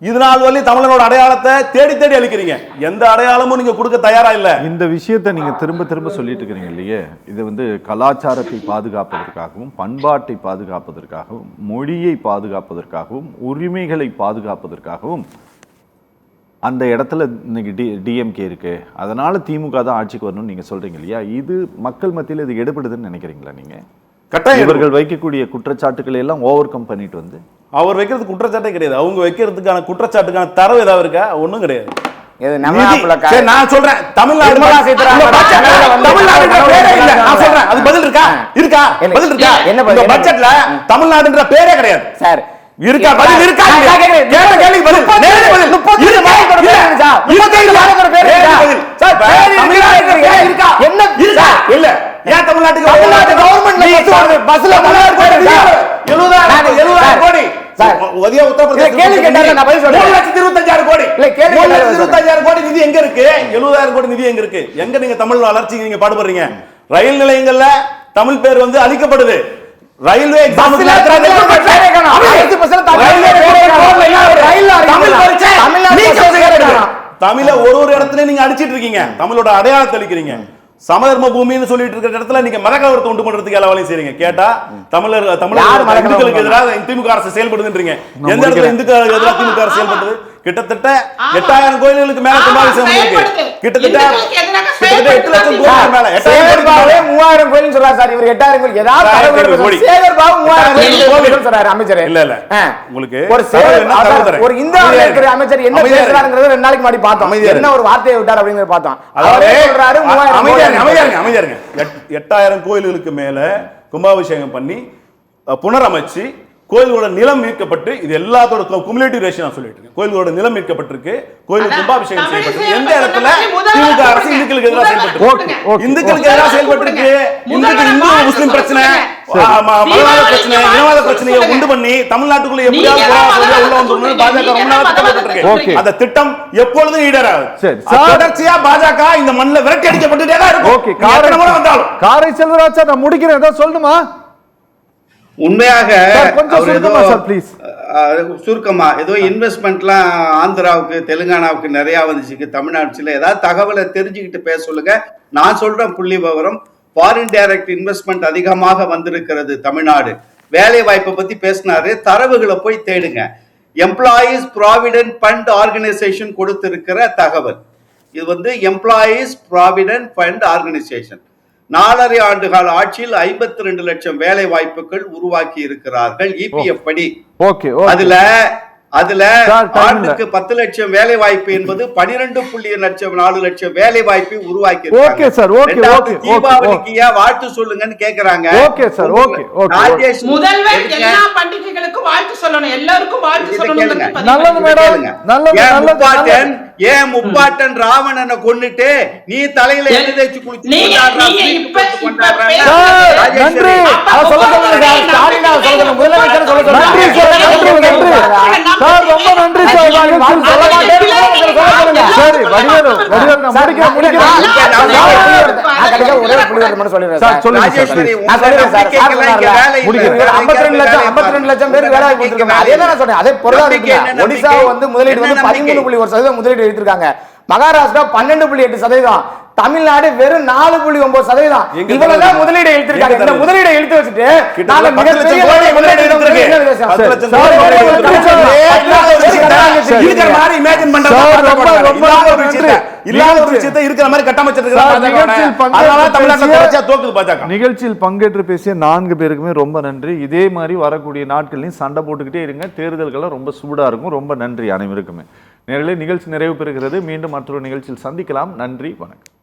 இது நாள் வரையும் தமிழனோட அடையாளத்தை தேடி அளிக்கிறீங்க. எந்த அடையாளமும் நீங்க கொடுக்க தயாரா இல்ல. இந்த விஷயத்தை நீங்க திரும்ப சொல்லிட்டு இருக்கிறீங்க இல்லையே, இது வந்து கலாச்சாரத்தை பாதுகாப்பதற்காகவும், பண்பாட்டை பாதுகாப்பதற்காகவும், மொழியை பாதுகாப்பதற்காகவும், உரிமைகளை பாதுகாப்பதற்காகவும் அந்த இடத்துல இன்னைக்கு டிஎம்கே இருக்கு, அதனால திமுக தான் ஆட்சிக்கு வரணும்னு நீங்க சொல்றீங்க இல்லையா? இது மக்கள் மத்தியில் இது எடுபடுதுன்னு நினைக்கிறீங்களா நீங்க? கட்டாயம் இவர்கள் வைக்கக்கூடிய குற்றச்சாட்டுக்களை எல்லாம் ஓவர் கம் பண்ணிட்டு வந்து அவர் வைக்கிறது குற்றச்சாட்டே கிடையாது. அவங்க வைக்கிறதுக்கான குற்றச்சாட்டுக்கான தரவு ஏதாவது இருக்கா? ஒன்றும் கிடையாது. நான் சொல்றேன், தமிழ்நாடு அது பதில் இருக்கா? பதில் இருக்கா? என்ன பட்ஜெட்ல தமிழ்நாடுன்ற பேரே கிடையாது சார். இருக்கா? பதில் இருக்கா? கேள்வி பதில். இல்ல ஏன் தமிழ்நாட்டுக்கு கவர்மெண்ட் பஸ்ல 70,000 கோடி ஒதியா உத்தரப்பிரதேச கேள்வி கேட்டாங்க, நான் பதில் சொல்றேன். 3,25,000 கோடி இல்ல, 3,25,000 கோடி நிதி எங்க இருக்கு? 70,000 கோடி நிதி எங்க இருக்கு? எங்க நீங்க தமிழ் வளர்ச்சிக்கு நீங்க பாடுபடுறீங்க? ரயில் நிலையங்கள்ல தமிழ் பேர் வந்து அளிக்கப்படுது. ரயில்வே தமிழ ஒரு இடத்துல நீங்க அடிச்சிட்டு இருக்கீங்க, தமிழோட அடையாளத்தை அளிக்கிறீங்க. சமதர்ம பூமின்னு சொல்லிட்டு இருக்கிற இடத்துல நீங்க மதக்கலவரத்தை உண்டு பண்றதுக்கு எல்லா வேலையும் செய்றீங்க. கேட்டா இந்துக்களுக்கு எதிராக திமுக அரசு செயல்படுதுன்றீங்க. எந்த இடத்துல இந்துக்களுக்கு எதிராக திமுக அரசு செயல்படுது? கிட்டத்தட்ட 8000 கோயில்களுக்கு மேல கும்பாபிஷேகம் இருக்கு. கிட்டத்தட்ட 8 லட்சம் கோயிலுக்கு மேல 8000 சேகர்பாபு 3000 கோயில் சொல்றாரு சார். இவர் 8000 கோயில் ஏதாவது சேகர்பாபு 3000 கோயில் சொல்றாரு அமைச்சர். இல்ல உங்களுக்கு ஒரு இந்தியாவில் இருக்கிற அமைச்சர் என்ன பேசுறாருங்கிறத 2 நாளைக்கு முன்னாடி பார்த்தோம். என்ன ஒரு வார்த்தையை விட்டார் அப்படிங்கறத பார்த்தோம். அவரே சொல்றாரு 3000 அமைதியாருங்க 8000 கோயில்களுக்கு மேல கும்பாபிஷேகம் பண்ணி புனரமைச்சு கோயிலோட நிலம் மீட்கப்பட்டு இது எல்லாத்தோட குமுலேட்டிவ் ரேஷியோ நான் சொல்லிட்டு இருக்கேன். கோயிலோட நிலம் மீட்கப்பட்டிருக்கு, கோயில் கும்பாபிஷேகம் செய்யப்பட்டிருக்கு. எந்த இடத்துல திமுக அரசு இந்துக்களுக்கு எதிராக செயல்பட்டு இந்துக்களுக்கு எதிராக செயல்பட்டு இந்து முஸ்லிம் பிரச்சனை மதவாத பிரச்சனை இனவாத பிரச்சனையை உண்டு பண்ணி தமிழ்நாட்டுக்குள்ள எப்படியாவது உள்ள வந்துடணும் பாஜக ரொம்ப நாள் திட்டமிட்டு இருக்கு. அந்த திட்டம் எப்பொழுதும் ஈடேறாது. தொடர்ச்சியா பாஜக இந்த மண்ணில் விரட்டி அடிக்கப்பட்டுட்டே தான் இருக்கும். காரை செல்வராஜ் சார், நான் முடிக்கிறேன், ஏதாவது சொல்லணுமா? உண்மையாக கொஞ்சம் சுருக்கமா ஏதோ இன்வெஸ்ட்மெண்ட்லாம் ஆந்திராவுக்கு தெலுங்கானாவுக்கு நிறைய வந்துச்சு, தமிழ்நாட்டுல ஏதாவது தகவலை தெரிஞ்சுக்கிட்டு பேச சொல்லுங்க. நான் சொல்றேன் புள்ளி விவரம். ஃபாரின் டைரக்ட் இன்வெஸ்ட்மெண்ட் அதிகமாக வந்திருக்கிறது தமிழ்நாடு. வேலை வாய்ப்பை பத்தி பேசினாரு, தரவுகளை போய் தேடுங்க. எம்ப்ளாயீஸ் ப்ராவிடென்ட் ஃபண்ட் ஆர்கனைசேஷன் கொடுத்திருக்கிற தகவல் இது எம்ப்ளாயீஸ் ப்ராவிடென்ட் ஃபண்ட் ஆர்கனைசேஷன் 4.5 ஆண்டுகால ஆட்சியில் 52 லட்சம் வேலை வாய்ப்புகள் உருவாக்கி இருக்கிறார்கள் இபிஎஃப் படி. அதுல ஆண்டுக்கு 10 லட்சம் வேலை வாய்ப்பு என்பது 12.4 லட்சம் வேலை வாய்ப்பை உருவாக்கி இருக்காங்க. தீபாவளிக்கு வாழ்த்து சொல்லுங்கன்னு கேக்குறாங்க. முதல்வர் எல்லா பண்டிகைகளுக்கும் வாழ்த்து சொல்லணும், எல்லாருக்கும் வாழ்த்து சொல்லணும். ஏன் முப்பாட்டன் ராவணனை கொன்னுட்டு நீ தலையில எண்ணெய் தேய்ச்சி குளிச்சு ரொம்ப நன்றி ஒடிசா முதலீடு 13.1% முதலீடு எடுத்திருக்காங்க. மகாராஷ்டிரா 12.8%, தமிழ்நாடு வெறும் 4.9%. இவ்வளவுதான் முதலீடு எடுத்திருக்காங்க. இந்த முதலீடை எடுத்து வச்சுட்டு நிகழ்ச்சியில் பங்கேற்று பேசிய 4 பேருக்குமே ரொம்ப நன்றி. இதே மாதிரி வரக்கூடிய நாட்களையும் சண்டை போட்டுக்கிட்டே இருங்க. தேர்தல்கள் ரொம்ப சூடா இருக்கும். ரொம்ப நன்றி அனைவருக்குமே. நேரலே நிகழ்ச்சி நிறைவு பெறுகிறது. மீண்டும் மற்றொரு நிகழ்ச்சியில் சந்திக்கலாம். நன்றி, வணக்கம்.